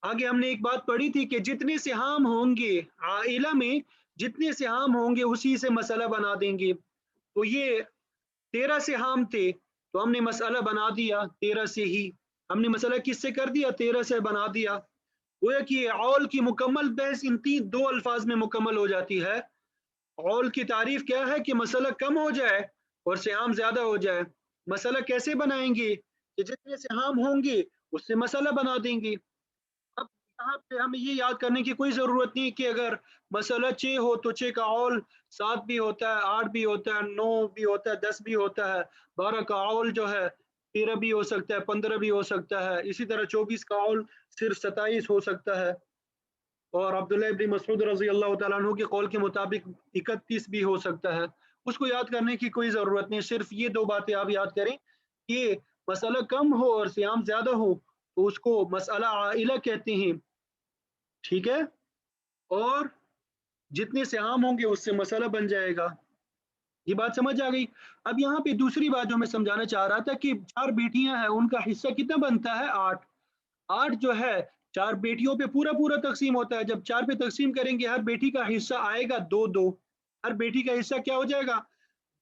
आगे हमने एक बात पढ़ी थी कि जितने सिहाम होंगे आइला में, जितने सिहाम होंगे उसी से मसला बना देंगे। तो ये 13 सिहाम थे, तो हमने मसला बना दिया 13 से ही। हमने मसला किससे कर दिया, 13 से बना दिया। गोया कि औल की मुकम्मल बहस इन तीन दो अल्फाज में मुकम्मल हो जाती है। औल की तारीफ क्या है कि मसला कम हो जाए और सिहाम ज्यादा हो जाए। मसला कैसे बनाएंगे कि जितने सिहाम होंगे उससे मसला बना देंगे। अब यहाँ पे हमें ये याद करने की कोई जरूरत नहीं कि अगर मसला 6 हो तो 6 का औल 7 भी होता है, 8 भी होता है, 9 भी होता है, 10 भी होता है। 12 का औल जो है 13 भी हो सकता है, 15 भी हो सकता है। इसी तरह 24 का औल सिर्फ 27 हो सकता है। और अब्दुल्लाह इब्न मसऊद रजी अल्लाह तआला अन्हु के कौल के मुताबिक 31 भी हो सकता है। उसको याद करने की कोई ज़रूरत नहीं, सिर्फ ये दो बातें आप याद करें कि मसला कम हो और सियाम ज़्यादा हो तो उसको मसला आइला कहते हैं, ठीक है। और जितने सियाम होंगे उससे मसला बन जाएगा। ये बात समझ आ गई। अब यहाँ पे दूसरी बात जो मैं समझाना चाह रहा था कि 4 बेटियां हैं, उनका हिस्सा कितना बनता है, 8। 8 जो है 4 बेटियों पे पूरा पूरा तकसीम होता है। जब 4 पे तकसीम करेंगे हर बेटी का हिस्सा आएगा 2-2। हर बेटी का हिस्सा क्या हो जाएगा,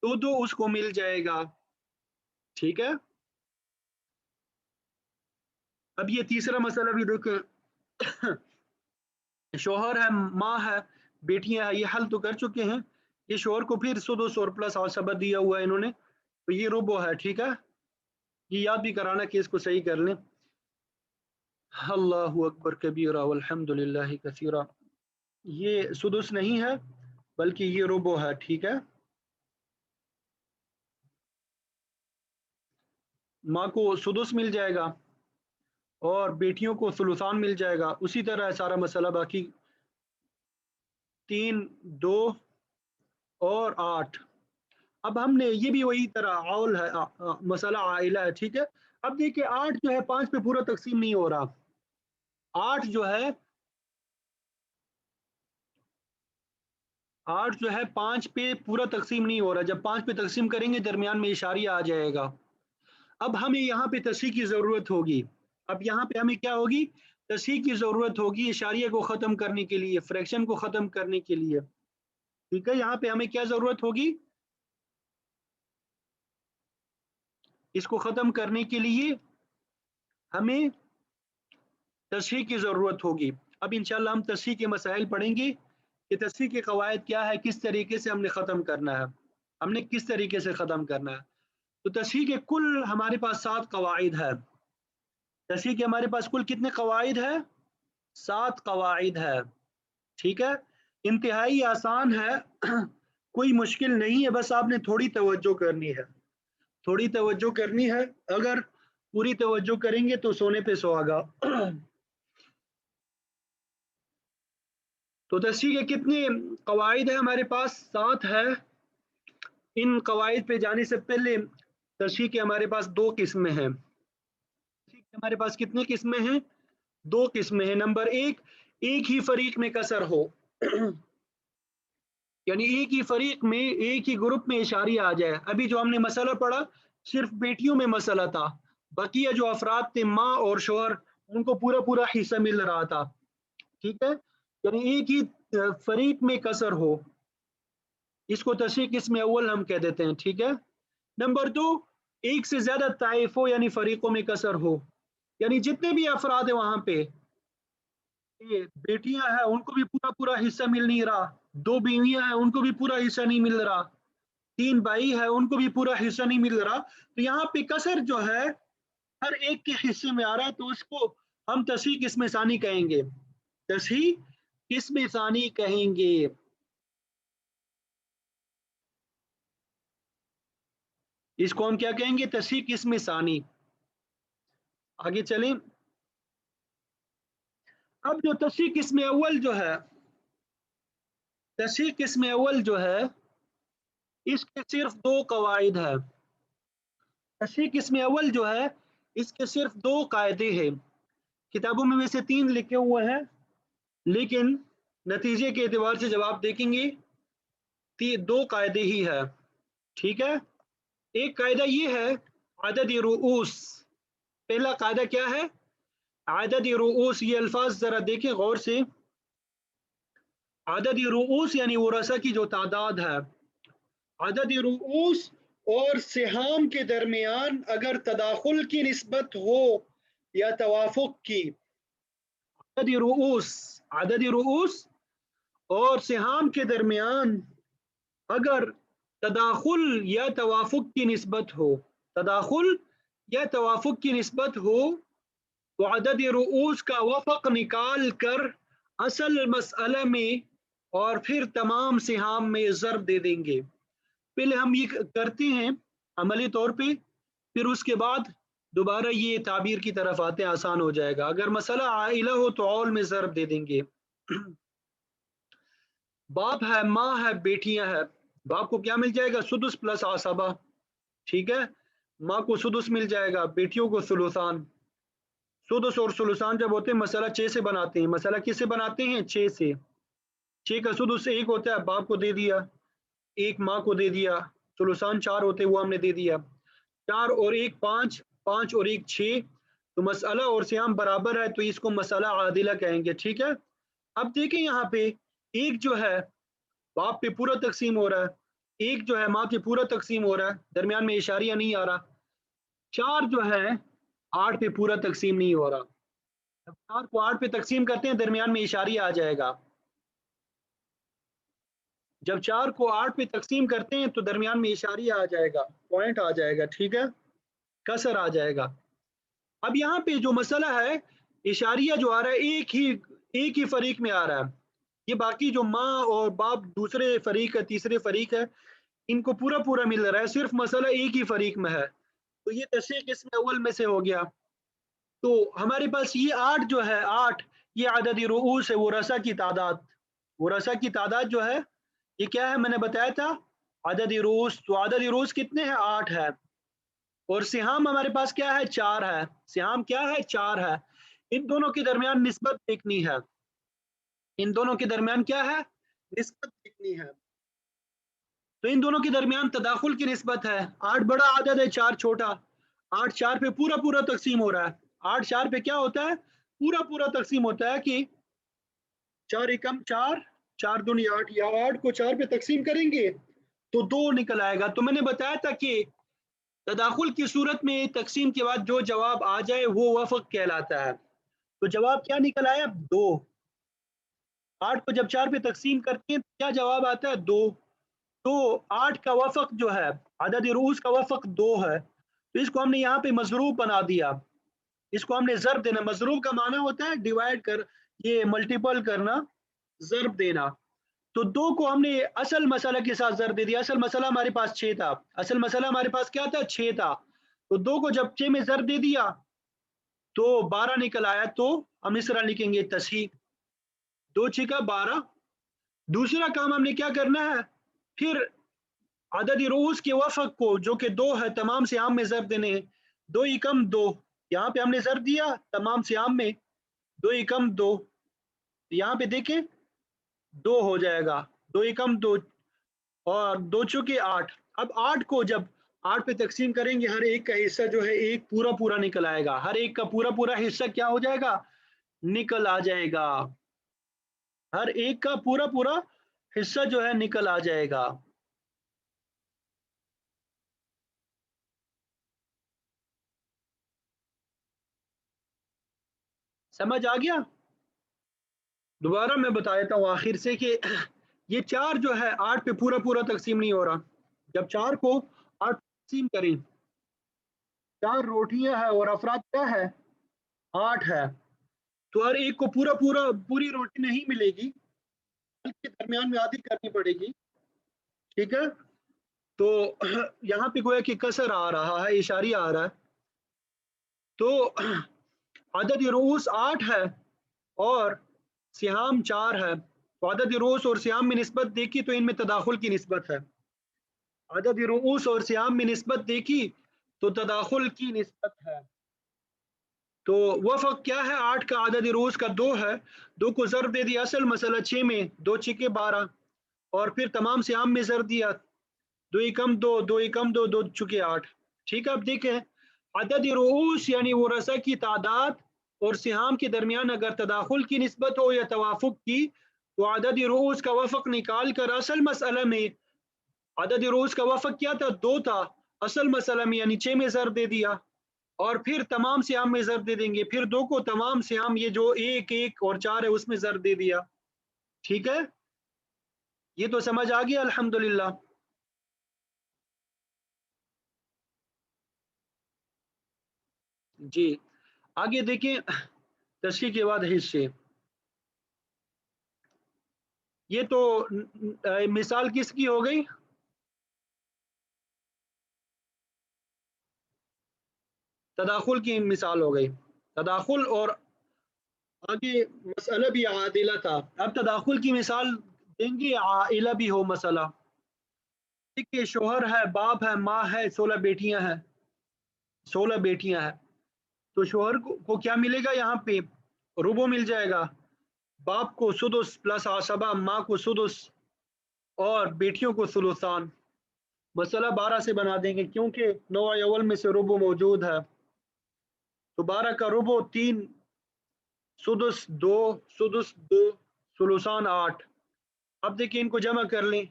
2-2 उसको मिल जाएगा, ठीक है। अब ये तीसरा मसला भी देखो, शोहर है, माँ है, बेटियां हैं, ये हल तो कर चुके हैं। ये शोहर को फिर सुदुस और प्लस सबद दिया हुआ है इन्होंने, तो ये रुबो है, ठीक है। ये याद भी कराना कि इसको सही कर लें। अल्लाहु अकबर कबीरा वल्हम्दुलिल्लाहि कसीरा। ये सुदुस नहीं है बल्कि ये रुबो है, ठीक है। माँ को सुदुस मिल जाएगा और बेटियों को सुलुसान मिल जाएगा। उसी तरह है सारा मसला बाकी, 3, 2 और 8। अब हमने ये भी वही तरह औल है, मसला आइला है, ठीक है। अब देखिए 8 जो है 5 पे पूरा तकसीम नहीं हो रहा। 8 जो है 8 जो है 5 पे पूरा तकसीम नहीं हो रहा। जब 5 पे तकसीम करेंगे दरमियान में इशारिया आ जाएगा। अब हमें यहाँ पे तस्हीह की ज़रूरत होगी। अब यहाँ पे हमें क्या होगी, तस्हीह की ज़रूरत होगी इशारिया को ख़त्म करने के लिए, फ्रैक्शन को ख़त्म करने के लिए, ठीक है। यहाँ पे हमें क्या ज़रूरत होगी, इसको ख़त्म करने के लिए हमें तस्हीह की ज़रूरत होगी। अब इंशाल्लाह हम तस्हीह के मसाइल पढ़ेंगे कि तस्हीह के कवायद क्या है, किस तरीके से हमने ख़त्म करना है, हमने किस तरीके से ख़त्म करना है। तो तस्हीह के कुल हमारे पास 7 कवायद है। तस्हीह के हमारे पास कुल कितने कवायद है, 7 कवायद है, ठीक है। इंतहाई आसान है, कोई मुश्किल नहीं है, बस आपने थोड़ी तवज्जो करनी है, थोड़ी तवज्जो करनी है। अगर पूरी तवज्जो करेंगे तो सोने पे सुहागा। तो तस्हीह के कितने कवायद है हमारे पास, 7 है। इन कवायद पे जाने से पहले तस्हीह के हमारे पास 2 किस्में हैं। तस्हीह के हमारे पास कितनी किस्में हैं, 2 किस्में हैं। नंबर 1, एक ही फरीक में कसर हो, यानी एक ही फरीक में, एक ही ग्रुप में इशारी आ जाए। अभी जो हमने मसला पढ़ा सिर्फ बेटियों में मसला था, बकिया जो अफराद थे माँ और शोहर उनको पूरा पूरा हिस्सा मिल रहा था, ठीक है। यानी एक ही फरीक में कसर हो, इसको तस्हीह किस्म अव्वल हम कह देते हैं, ठीक है। नंबर 2, एक से ज्यादा ताइफों यानी फरीकों में कसर हो, यानी जितने भी अफराद है वहां पे, ये बेटियां हैं उनको भी पूरा पूरा हिस्सा मिल नहीं रहा, 2 बीवियां हैं उनको भी पूरा हिस्सा नहीं मिल रहा, 3 भाई है उनको भी पूरा हिस्सा नहीं मिल रहा। तो यहाँ पे कसर जो है ہر ایک کے حصے میں آ رہا ہے تو اس کو ہم تصحیح قسم ثانی کہیں گے، تصحیح قسم ثانی کہیں گے۔ اس کو ہم کیا کہیں گے؟ تصحیح قسم ثانی۔ آگے چلیں، اب جو تصحیح قسم اول جو ہے، تصحیح قسم اول جو ہے اس کے صرف دو قواعد ہیں۔ تصحیح قسم اول جو ہے اس کے صرف دو قاعدے ہیں، کتابوں میں ویسے 3 لکھے ہوئے ہیں لیکن نتیجے کے اعتبار سے جب آپ دیکھیں گے 2 قاعدے ہی ہے، ٹھیک ہے۔ ایک قاعدہ یہ ہے عدد رؤوس، پہلا قاعدہ کیا ہے؟ عدد رؤوس، یہ الفاظ ذرا دیکھیں غور سے، عدد رؤوس یعنی ورثہ کی جو تعداد ہے، عدد رؤوس اور سہام کے درمیان اگر تداخل کی نسبت ہو یا توافق کی، عدد رؤوس اور سہام کے درمیان اگر تداخل یا توافق کی نسبت ہو، تداخل یا توافق کی نسبت ہو تو عدد رؤوس کا وفق نکال کر اصل مسئلہ میں اور پھر تمام سہام میں ضرب دے دیں گے۔ پہلے ہم یہ کرتے ہیں عملی طور پہ، پھر اس کے بعد دوبارہ یہ تعبیر کی طرف آتے ہیں، آسان ہو جائے گا۔ اگر مسئلہ عائلہ ہو تو اول میں ضرب دے دیں گے۔ باپ ہے، ماں ہے، بیٹیاں ہیں، باپ کو کیا مل جائے گا؟ سدس پلس عصبہ، ٹھیک ہے۔ ماں کو سدس مل جائے گا، بیٹیوں کو ثلثان۔ سدس اور ثلثان جب ہوتے ہیں مسئلہ 6 سے بناتے ہیں، مسئلہ کس سے بناتے ہیں؟ 6 سے۔ 6 کا سدس 1 ہوتا ہے، باپ کو دے دیا، 1 ماں کو دے دیا، ثلثان 4 ہوتے وہ ہم نے دے دیا، 4 اور 1 5، 5 اور 1 6، تو مسئلہ اور سہام برابر ہے تو اس کو مسئلہ عادلہ کہیں گے، ٹھیک ہے۔ اب دیکھیں یہاں پہ ایک جو ہے باپ پہ پورا تقسیم ہو رہا ہے، ایک جو ہے ماں پہ پورا تقسیم ہو رہا ہے، درمیان میں اشاریہ نہیں آ رہا، 4 جو ہے 8 پہ پورا تقسیم نہیں ہو رہا، جب 4 کو 8 پہ تقسیم کرتے ہیں درمیان میں اشاریہ آ جائے گا، جب 4 کو 8 پہ تقسیم کرتے ہیں تو درمیان میں اشاریہ آ جائے گا، پوائنٹ آ جائے گا، ٹھیک ہے، کسر آ جائے گا۔ اب یہاں پہ جو مسئلہ ہے اشاریہ جو آ رہا ہے ایک ہی فریق میں آ رہا ہے، یہ باقی جو ماں اور باپ دوسرے فریق ہے، تیسرے فریق ہے، ان کو پورا پورا مل رہا ہے، صرف مسئلہ ایک ہی فریق میں ہے، تو یہ تصحیح قسم اول میں سے ہو گیا۔ تو ہمارے پاس یہ 8 جو ہے، 8 یہ عدد رؤوس ہے، ورثہ کی تعداد، ورثہ کی تعداد جو ہے یہ کیا ہے؟ میں نے بتایا تھا عدد رؤوس، تو عدد رؤوس کتنے ہیں؟ 8 ہے، اور سہام ہمارے پاس کیا ہے؟ 4 ہے، سہام کیا ہے؟ 4 ہے، ان دونوں کے درمیان نسبت دیکھنی ہے، ان دونوں کے درمیان کیا ہے؟ نسبت دیکھنی ہے، تو ان دونوں کے درمیان تداخل کی نسبت ہے، 8 بڑا عدد ہے، 4 چھوٹا، 8 4 پہ پورا پورا تقسیم ہو رہا ہے، 8 4 پہ کیا ہوتا ہے؟ پورا پورا تقسیم ہوتا ہے کہ 4 ایکم 4، 4 دونی 8، یا 8 کو 4 پہ تقسیم کریں گے تو 2 نکل آئے گا۔ تو میں نے بتایا تھا کہ تداخل کی صورت میں تقسیم کے بعد جو جواب آ جائے وہ وفق کہلاتا ہے، تو جواب کیا نکل آیا؟ 2۔ 8 کو جب 4 پہ تقسیم کرتے ہیں تو کیا جواب آتا ہے؟ 2۔ تو 8 کا وفق جو ہے، عدد رؤوس کا وفق 2 ہے، تو اس کو ہم نے یہاں پہ مضروب بنا دیا، اس کو ہم نے ضرب دینا، مضروب کا معنی ہوتا ہے ڈیوائڈ کر، یہ ملٹیپل کرنا، ضرب دینا، تو 2 کو ہم نے اصل مسئلہ کے ساتھ ضرب دے دیا، اصل مسئلہ ہمارے پاس 6 تھا، اصل مسئلہ ہمارے پاس کیا تھا؟ 6 تھا، تو 2 کو جب 6 میں ضرب دے دیا تو 12 نکل آیا، تو ہم اس طرح لکھیں گے تصحیح 2 6 کا 12۔ دوسرا کام ہم نے کیا کرنا ہے؟ پھر عدد رؤوس کے وفق کو جو کہ 2 ہے تمام سہام میں ضرب دینے ہیں، 2 ایکم 2، یہاں پہ ہم نے ضرب دیا تمام سہام میں، 2 ایکم 2، یہاں پہ دیکھیں 2 ہو جائے گا، 2 ایکم 2 اور 2 چونکہ 8۔ اب 8 کو جب 8 پہ تقسیم کریں گے ہر ایک کا حصہ جو ہے ایک پورا پورا نکل آئے گا، ہر ایک کا پورا پورا حصہ کیا ہو جائے گا؟ نکل آ جائے گا، ہر ایک کا پورا پورا حصہ جو ہے نکل آ جائے گا۔ سمجھ آ گیا؟ دوبارہ میں بتا دیتا ہوں آخر سے کہ یہ 4 جو ہے 8 پہ پورا پورا تقسیم نہیں ہو رہا، جب 4 کو 8 تقسیم کریں 4 रोटियां हैं और अफराद क्या है 8 है, तो हर एक को पूरी रोटी नहीं मिलेगी, बल्कि दरमियान में आधी करनी पड़ेगी। ठीक है, तो यहाँ पे गोया कि कसर आ रहा है, इशारिया आ रहा है। तो अदद रूस 8 है और सियाम 4 है, तो अदद रूस और सियाम में निस्बत देखी तो इनमें तदाखुल की निस्बत है। अदद रूस और सियाम में निस्बत देखी तो तदाखुल की निस्बत है। तो वफक क्या है, 8 का आदद रूस का 2 है, 2 को ज़र दे दिया असल मसला 6 में, 2 छिके 12, और फिर तमाम सियाम में ज़र दिया, 2 एकम 2, 2 एकम 2, 2 चुके 8। ठीक है, अब देखें अदद रूस यानी वो रसा की तादाद और सियाम के दरमियान अगर तदाखुल की निस्बत हो या तवाफुक की, तो अदद रूस का वफक निकाल कर असल मसला में, अदद रूस का वफक क्या था 2 था, असल मसला में यानी 6 में ज़र दे दिया, और फिर तमाम सियाम में ज़र दे देंगे, फिर 2 को तमाम सियाम ये जो 1 1 और 4 है उसमें ज़र दे दिया। ठीक है, ये तो समझ आ गया अल्हम्दुलिल्लाह। जी, आगे देखें तशरीह के बाद हिस्से। ये तो मिसाल किसकी हो गई, तदाखुल की मिसाल हो गई, तदाखुल, और आगे मसला भी आदिला था। अब तदाखुल की मिसाल देंगे आइला भी हो मसला। देखिए शोहर है, बाप है, माँ है, 16 बेटियां हैं, 16 बेटियां हैं, तो शोहर को क्या मिलेगा, यहाँ पे रुबो मिल जाएगा, बाप को सुदुस प्लस आसबा, माँ को सुदुस और बेटियों को सुलुसान। मसला 12 से बना देंगे क्योंकि नौआ अव्वल में से रुबो मौजूद है, तो 12 का रुबो 3, सुदुस 2, सुदुस 2, सुलुसान 8। अब देखिए इनको जमा कर लें,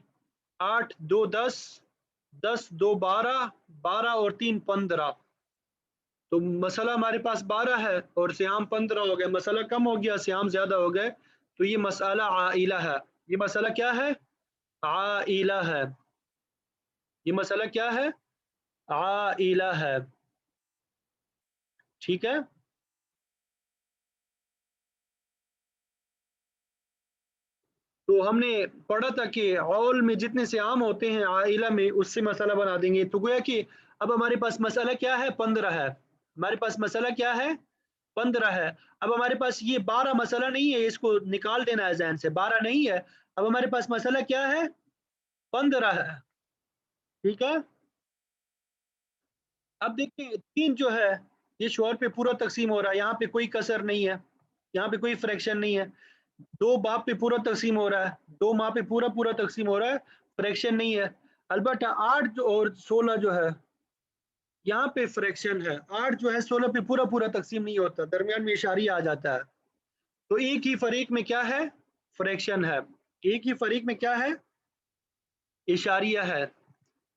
8 2 10, 10 2 12, 12 और 3 15, तो मसला हमारे पास 12 है और सियाम 15 हो गए, मसला कम हो गया, सियाम ज्यादा हो गए, तो ये मसला आइला है। ये मसला क्या है, आइला है। ये मसला क्या है, आइला है। ठीक है, तो हमने पढ़ा था कि औल में जितने सियाम होते हैं आइला में उससे मसला बना देंगे, तो गोया कि अब हमारे पास मसला क्या है, 15 है। हमारे पास मसला क्या है, 15 है। अब हमारे पास ये 12 मसला नहीं है, इसको निकाल देना है जहन से, 12 नहीं है। अब हमारे पास मसला क्या है, 15 है। ठीक है, अब देखिए 3 जो है ये शोहर पे पूरा तकसीम हो रहा है, यहाँ पे कोई कसर नहीं है, यहाँ पे कोई फ्रैक्शन नहीं है। 2 बाप पे पूरा तकसीम हो रहा है, 2 माँ पे पूरा पूरा तकसीम हो रहा है, फ्रैक्शन नहीं है। अलबत्ता 8 और 16 जो है यहाँ पे फ्रैक्शन है, 8 जो है 16 पे पूरा पूरा तकसीम नहीं होता, दरमियान में इशारिया आ जाता है, तो एक ही फरीक में क्या है, फ्रैक्शन है, एक ही फरीक में क्या है, इशारिया है।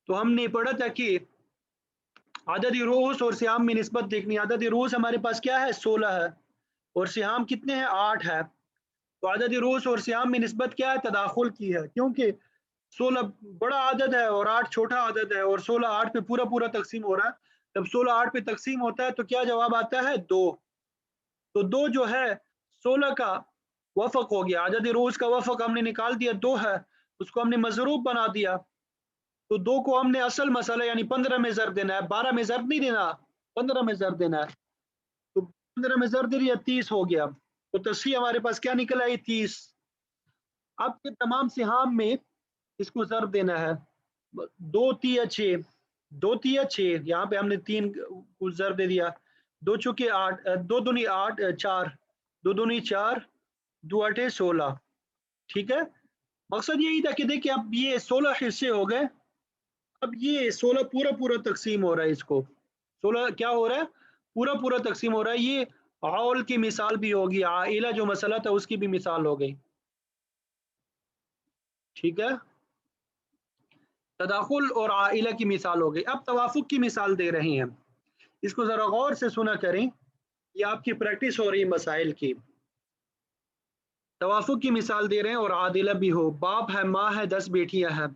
तो हमने पढ़ा था कि आदद रोस और सियाम में निस्बत देखनी, आदद रोस हमारे पास क्या है 16 है और सियाम कितने हैं 8 है, तो आदद रोस और सियाम में निस्बत क्या है, तदाखुल की है, क्योंकि 16 बड़ा आदद है और 8 छोटा आदद है, और 16 8 पे पूरा पूरा तकसीम हो रहा है। जब 16 8 पे तकसीम होता है तो क्या जवाब आता है 2, तो 2 जो है 16 का वफक हो गया, आदद रोज का वफक हमने निकाल दिया 2 है, उसको हमने मजरूब बना दिया, तो 2 को हमने असल मसला यानी 15 में ज़र देना है, 12 में ज़र नहीं देना, 15 में ज़र देना है, तो 15 में ज़र दे दिया 30 हो गया, तो तस्वीर हमारे पास क्या निकल आई 30। अब के तमाम सिहाम में इसको ज़र देना है, 2 तिया 6, 2 तिया 6, यहाँ पे हमने 3 को ज़र दे दिया, 2 चुके 8, 2 दूनी 8, 4, 2 दूनी 4, 2 8 16। ठीक है, मकसद यही था कि देखिए अब ये 16 हिस्से हो गए, अब ये 16 पूरा पूरा तकसीम हो रहा है, इसको 16 क्या हो रहा है, पूरा पूरा तकसीम हो रहा है। ये औल की मिसाल भी होगी, आइला जो मसला था उसकी भी मिसाल हो गई। ठीक है, तदाखुल और आइला की मिसाल हो गई। अब तवाफुक की मिसाल दे रहे हैं, इसको जरा गौर से सुना करें, ये आपकी प्रैक्टिस हो रही है मसाइल की। तवाफुक की मिसाल दे रहे हैं और आदिला भी हो, बाप है, माँ है, 10 बेटियां हैं,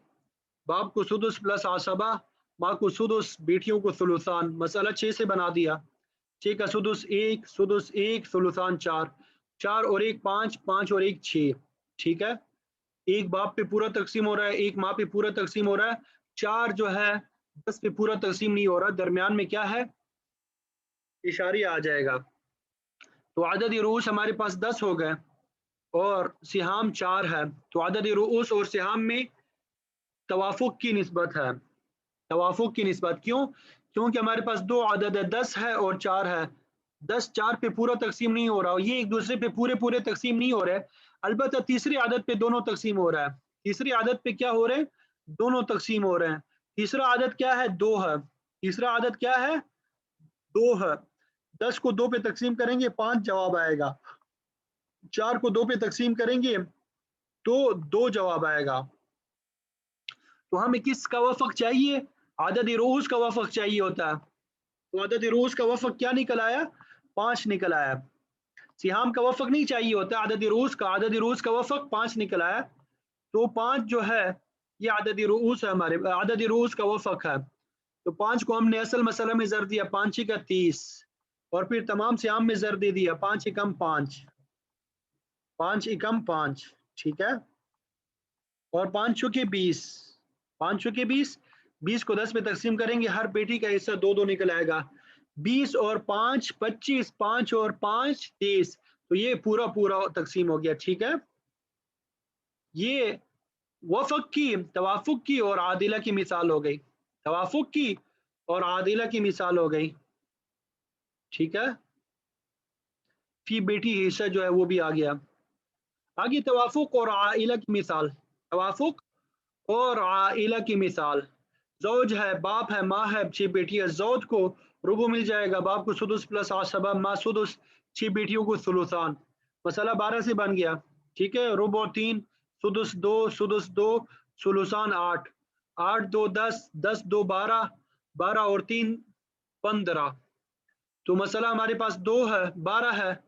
बाप को सुदुस प्लस आसबा, माँ को सुदुस, बेटियों को सुलुसान। मसला 6 से बना दिया। 6 का सुदुस 1, सुलुसान 4, 4 और 1 5, 5 और 1 6। ठीक है, एक बाप पे पूरा तकसीम हो रहा है, एक माँ पे पूरा तकसीम हो रहा है। 4 जो है 10 पे पूरा तकसीम नहीं हो रहा, दरमियान में क्या है, इशारिया आ जाएगा। तो आदद रूस हमारे पास 10 हो गए और सिहाम 4 है। तो आदद रूस और सिहाम में तवाफुक की निस्बत है। तवाफुक की निस्बत क्यों? क्योंकि हमारे पास दो आदद है, 10 है और 4 है। 10 4 पे पूरा तकसीम नहीं हो रहा, ये एक दूसरे पे पूरे पूरे तकसीम नहीं हो रहे। अलबत्ता तीसरी आदत पे दोनों तकसीम हो रहा है। तीसरी आदत पे क्या हो रहे हैं? दोनों तकसीम हो रहे हैं। तीसरा आदत क्या है? 2 है। तीसरा आदत क्या है? 2 है। 10 को 2 पे तकसीम करेंगे 5 जवाब आएगा। 4 को 2 पे तकसीम करेंगे तो 2 जवाब आएगा। तो हमें किस का वफक चाहिए? आदद रूस का वफक चाहिए होता है। तो आदद रूस का वफक क्या निकल आया? 5 निकल आया। सिहाम का वफक नहीं चाहिए होता, आदद रूस का। आदद रूस का वफक 5 निकल आया। तो 5 जो है ये आदद रूस है, हमारे आदद रूस का वफक है। तो 5 को हमने असल मसला में जर दिया, 5 का 30 और फिर तमाम सियाम में जर दे दिया, 5 एकम 5, 5 एकम 5। ठीक है, और 5 चुके 20, 5 चुके 20, 20 को 10 में तकसीम करेंगे, हर बेटी का हिस्सा 2 2 निकल आएगा। 20 और 5 25, 5 और 5 30। तो ये पूरा पूरा तकसीम हो गया। ठीक है, ये वफक की, तवाफुक की और आदिला की मिसाल हो गई। तवाफुक की और आदिला की मिसाल हो गई। ठीक है, फी बेटी हिस्सा जो है वो भी आ गया। आगे तवाफुक और आइला की मिसाल। तवाफुक और आइला की मिसाल, जौज है, बाप है, माँ है, 6 बेटी है। जौज को रुबू मिल जाएगा, बाप को सुदुस प्लस आसबा, माँ सुदुस, 6 बेटियों को सुलुसान। मसला 12 से बन गया। ठीक है, रुबू 3, सुदुस 2, सुलुसान 8, 8 2 10, 10 2 12, 12 और 3 15। तो मसला हमारे पास 2 है, 12 है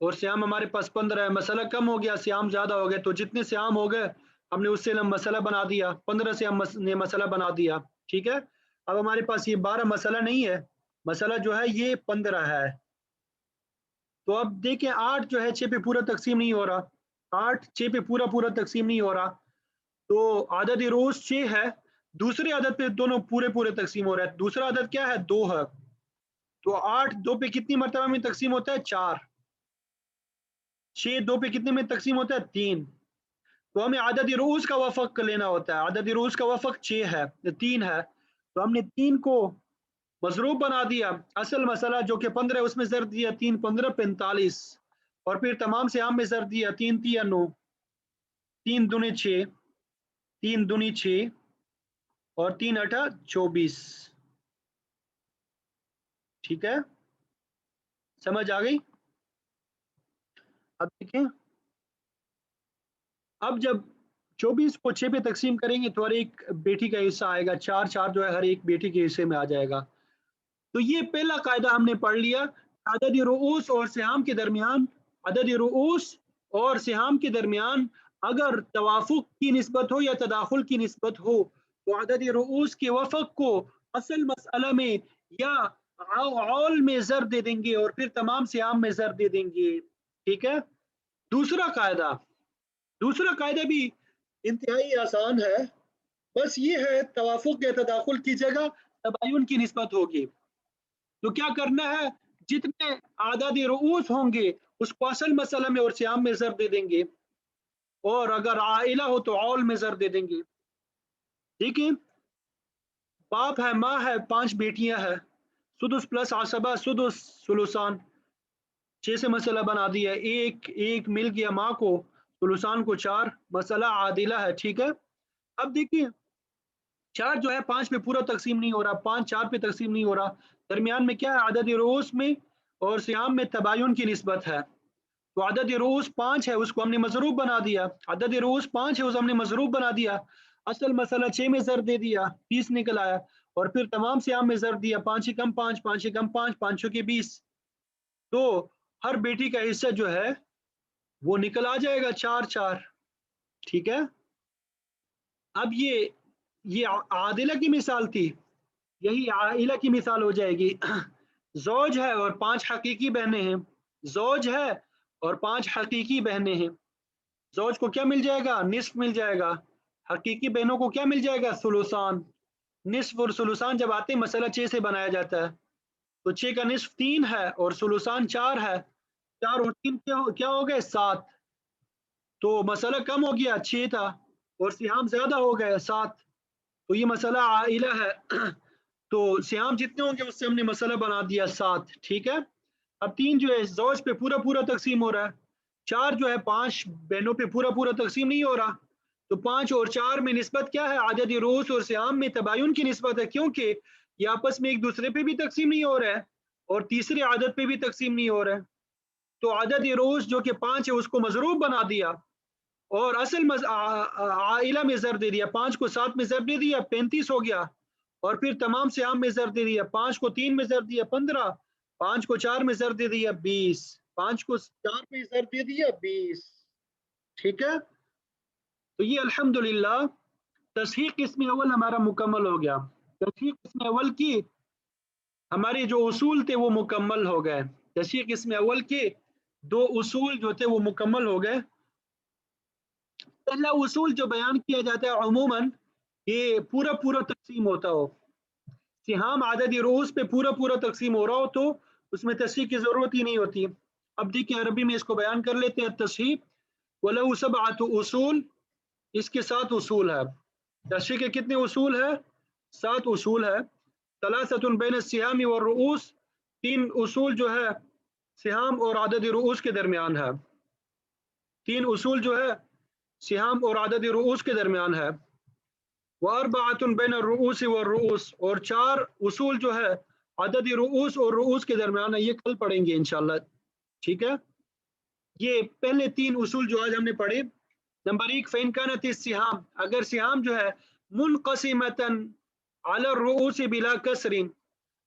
और श्याम हमारे पास 15 है। मसला कम हो गया, श्याम ज्यादा हो गए, तो जितने श्याम हो गए हमने उससे हम मसला बना दिया, 15 से हमने मसला बना दिया। ठीक है, अब हमारे पास ये 12 मसला नहीं है, मसला जो है ये 15 है। तो अब देखें 8 जो है 6 पे पूरा तकसीम नहीं हो रहा, 8 6 पे पूरा पूरा तकसीम नहीं हो रहा। तो आदद रोज 6 है, दूसरी आदत पे दोनों पूरे पूरे तकसीम हो रहा है। दूसरा आदत क्या है? 2 है। तो 8 2 पे कितनी मरतबा में तकसीम होता है? 4। 6 2 पे कितने में तकसीम होता है? 3। तो हमें आदद रूस का वफक लेना होता है। आदद रूस का वफक 6 है, 3 है। तो हमने 3 को मजरूब बना दिया, असल मसला जो कि 15 है उसमें जर दिया, 3 15 45 और फिर तमाम से आम में जर दिया, 3 3 9, 3 दूनी 6, 3 दूनी 6 और 3 अठा 24। ठीक है, समझ आ गई? अब देखें, अब जब 24 को 6 पे तकसीम करेंगे तो हर एक बेटी का हिस्सा आएगा, 4 4 जो है हर एक बेटी के हिस्से में आ जाएगा। तो ये पहला कायदा हमने पढ़ लिया। अदद रूस और सिहाम के दरमियान, अदद रूस और सिहाम के दरमियान अगर तवाफुक की निस्बत हो या तदाखुल की निस्बत हो तो अदद रूस के वफक को असल मसला में या औल में जर दे देंगे और फिर तमाम सिहाम में जर दे देंगे। ठीक है, दूसरा कायदा, दूसरा कायदा भी इंतहाई आसान है, बस ये है तवाफुक या तदाखुल की जगह तबायुन की निस्बत होगी। तो क्या करना है, जितने आदाद रूस होंगे उसको असल मसला में और श्याम में जर दे देंगे और अगर आइला हो तो औल में जर दे देंगे। देखिए, बाप है, माँ है, 5 बेटियां हैं, सुदुस प्लस आसबा सुदुस सुलुसान, 6 से मसला बना दिया, एक एक मिल गया माँ को, सुलुसान को 4, मसला आदिला है। ठीक है, अब देखिए 4 जो है 5 पे पूरा तकसीम नहीं हो रहा, 5 4 पे तकसीम नहीं हो रहा, दरमियान में क्या है? आदद रोस में और सियाम में तबायुन की निस्बत है। तो आदद रोस 5 है, उसको हमने मजरूब बना दिया। आदद रोस 5 है, उसे हमने मजरूब बना दिया। असल मसला 6 में जर दे दिया, 30 निकल आया और फिर तमाम सियाम में जर दिया, 5 एकम 5, 5 एकम 5, 5 के 20। तो हर बेटी का हिस्सा जो है वो निकल आ जाएगा 4 4। ठीक है, अब ये आदिला की मिसाल थी। یہی عائلہ کی مثال ہو جائے گی. زوج ہے اور 5 حقیقی بہنیں ہیں. زوج ہے اور 5 حقیقی بہنیں ہیں. زوج کو کیا مل جائے گا؟ نصف مل جائے گا. حقیقی بہنوں کو کیا مل جائے گا؟ ثلثان. نصف اور ثلثان جب آتے ہیں مسئلہ 6 سے بنایا جاتا ہے. تو 6 کا نصف 3 ہے اور ثلثان 4 ہے. 4 اور 3 کیا ہو گئے؟ 7. تو مسئلہ کم ہو گیا، 6 تھا، اور سہام زیادہ ہو گئے 7. تو یہ مسئلہ عائلہ ہے. تو سیام جتنے ہوں گے اس سے ہم نے مسئلہ بنا دیا 7. ٹھیک ہے. اب 3 جو ہے زوج پہ پورا پورا تقسیم ہو رہا ہے. 4 جو ہے 5 بہنوں پہ پورا پورا تقسیم نہیں ہو رہا. تو 5 اور 4 میں نسبت کیا ہے؟ عدد رؤوس اور سیام میں تباین کی نسبت ہے، کیونکہ یہ آپس میں ایک دوسرے پہ بھی تقسیم نہیں ہو رہا ہے اور تیسرے عدد پہ بھی تقسیم نہیں ہو رہا ہے. تو عدد رؤوس جو کہ 5 ہے اس کو مضروب بنا دیا اور اصل عائلہ میں ضرب دے دیا. 5 کو 7 میں ضرب دے دیا، 35 ہو گیا. اور پھر تمام سیام میں ضرب دے دیا. 5 کو 3 میں ضرب دیا، 15. 5 کو 4 میں ضرب دے دیا، 20. 5 کو 4 میں ضرب دے دیا، 20. ٹھیک ہے. تو یہ الحمدللہ تصحیح قسم اول ہمارا مکمل ہو گیا. تصحیح قسم اول کی ہمارے جو اصول تھے وہ مکمل ہو گئے. تصحیح قسم اول کے 2 اصول جو تھے وہ مکمل ہو گئے. پہلا اصول جو بیان کیا جاتا ہے عموماً یہ پورا پورا تقسیم ہوتا ہو. سہام عدد رؤوس پہ پورا پورا تقسیم ہو رہا ہو تو اس میں تصحیح کی ضرورت ہی نہیں ہوتی. اب دیکھیں عربی میں اس کو بیان کر لیتے ہیں. تصحیح وَلَهُ سَبْعَةُ اصول، اس کے 7 اصول ہے. تصحیح کے کتنے اصول ہے؟ 7 اصول ہے. ثلاثۃ بین السہام والرؤوس، 3 اصول جو ہے سہام اور عدد رؤوس کے درمیان ہے. 3 اصول جو ہے سہام اور عدد رؤوس کے درمیان ہے. وَأَرْبَعَةٌ بَيْنَ الرُّؤُوسِ وَالرُّؤُوس، اور 4 اصول جو ہے عدد رؤوس اور رؤوس کے درمیان ہے. یہ کل پڑھیں گے انشاءاللہ. ٹھیک ہے. یہ پہلے 3 اصول جو آج ہم نے پڑھے. نمبر 1 فَإِنْ كَانَتِ السِّهَامُ، اگر سہام جو ہے منقسمۃ علی الرؤوس بلا کسر،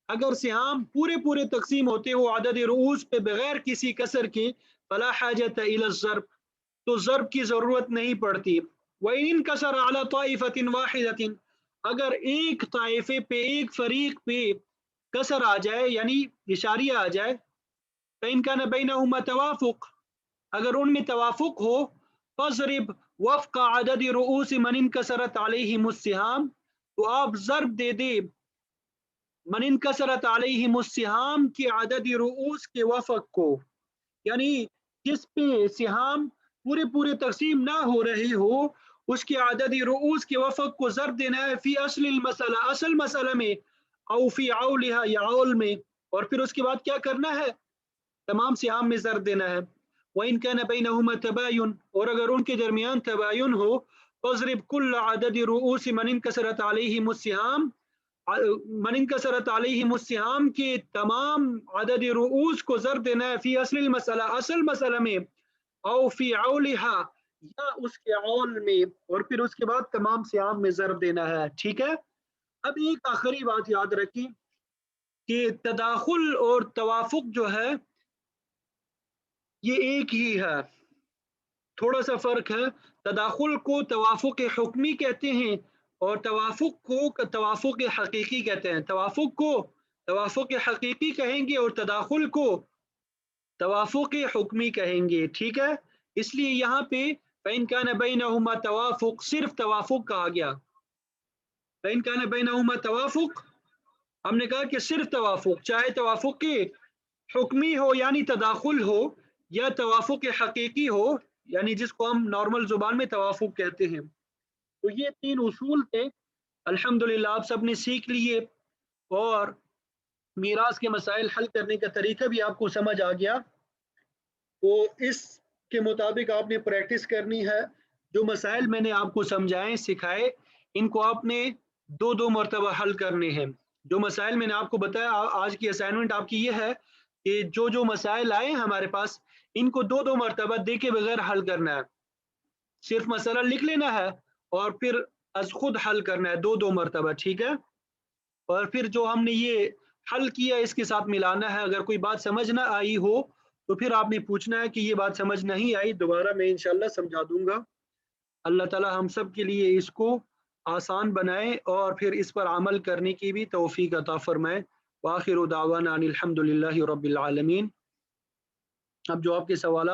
اگر سہام پورے پورے تقسیم ہوتے ہو عدد رؤوس پہ بغیر کسی کسر کے، فلا حاجت الی الضرب، تو ضرب کی ضرورت نہیں پڑتی. وَإِنْ انْكَسَرَ عَلَى طَائِفَةٍ وَاحِدَةٍ، اگر ایک طائفے پہ ایک فریق پہ کسر آ جائے یعنی اشاریہ آ جائے، فَإِنْ كَانَ بَيْنَهُمَا توافق، اگر ان میں توافق ہو، فَضْرِبْ وفق عدد رؤوس من انکسرت علیہم السہام، تو آپ ضرب دے دے من انکسرت علیہم السہام کے عدد رؤوس کے وفق کو، یعنی جس پہ سہام پورے پورے تقسیم نہ ہو رہے ہو اس کے عدد رؤوس کے وفق کو ضرب دینا ہے فی اصل المسئلہ، اصل مسئلہ میں، او فی عولہا، یا عول میں. اور پھر اس کے بعد کیا کرنا ہے؟ تمام سہام میں ضرب دینا ہے. وَإِنْ كَانَ بَيْنَهُمَا تَبَايُنٌ، اور اگر ان کے درمیان تباین ہو، فَاضْرِبْ كُلَّ عَدَدِ رؤوس من انکسرت علیہم السہام، من انکسرت علیہم السہام کے تمام عدد رؤوس کو ضرب دینا ہے فی اصل المسئلہ، اصل مسئلہ میں، او فی عولہا، یا اس کے عول میں، اور پھر اس کے بعد تمام سہام میں ضرب دینا ہے. ٹھیک ہے. اب ایک آخری بات یاد رکھیں کہ تداخل اور توافق جو ہے یہ ایک ہی ہے، تھوڑا سا فرق ہے. تداخل کو توافق حکمی کہتے ہیں اور توافق کو توافق حقیقی کہتے ہیں. توافق کو توافق حقیقی کہیں گے اور تداخل کو توافق حکمی کہیں گے. ٹھیک ہے. اس لیے یہاں پہ فَإِنْ كَانَ بَيْنَهُمَا توافق، صرف توافق کہا گیا. فَإِنْ كَانَ بَيْنَهُمَا توافق، ہم نے کہا کہ صرف توافق، چاہے توافق کے حکمی ہو یعنی تداخل ہو، یا توافق حقیقی ہو یعنی جس کو ہم نارمل زبان میں توافق کہتے ہیں. تو یہ 3 اصول تھے. الحمدللہ آپ سب نے سیکھ لیے اور میراث کے مسائل حل کرنے کا طریقہ بھی آپ کو سمجھ آ گیا. تو اس کے مطابق آپ نے پریکٹس کرنی ہے. جو مسائل میں نے آپ کو سمجھائے سکھائے ان کو آپ نے 2 مرتبہ حل کرنے ہیں. جو مسائل میں نے آپ کو بتایا، آج کی اسائنمنٹ آپ کی یہ ہے کہ جو مسائل آئے ہمارے پاس ان کو 2 مرتبہ دیکھے بغیر حل کرنا ہے. صرف مسئلہ لکھ لینا ہے اور پھر از خود حل کرنا ہے 2 مرتبہ. ٹھیک ہے. اور پھر جو ہم نے یہ حل کیا اس کے ساتھ ملانا ہے. اگر کوئی بات سمجھ نہ آئی ہو تو پھر آپ نے پوچھنا ہے کہ یہ بات سمجھ نہیں آئی، دوبارہ میں انشاءاللہ سمجھا دوں گا. اللہ تعالی ہم سب کے لیے اس کو آسان بنائے اور پھر اس پر عمل کرنے کی بھی توفیق عطا فرمائے۔ وآخر دعوانا ان الحمد للہ رب العالمین۔ اب جو آپ کے سوالات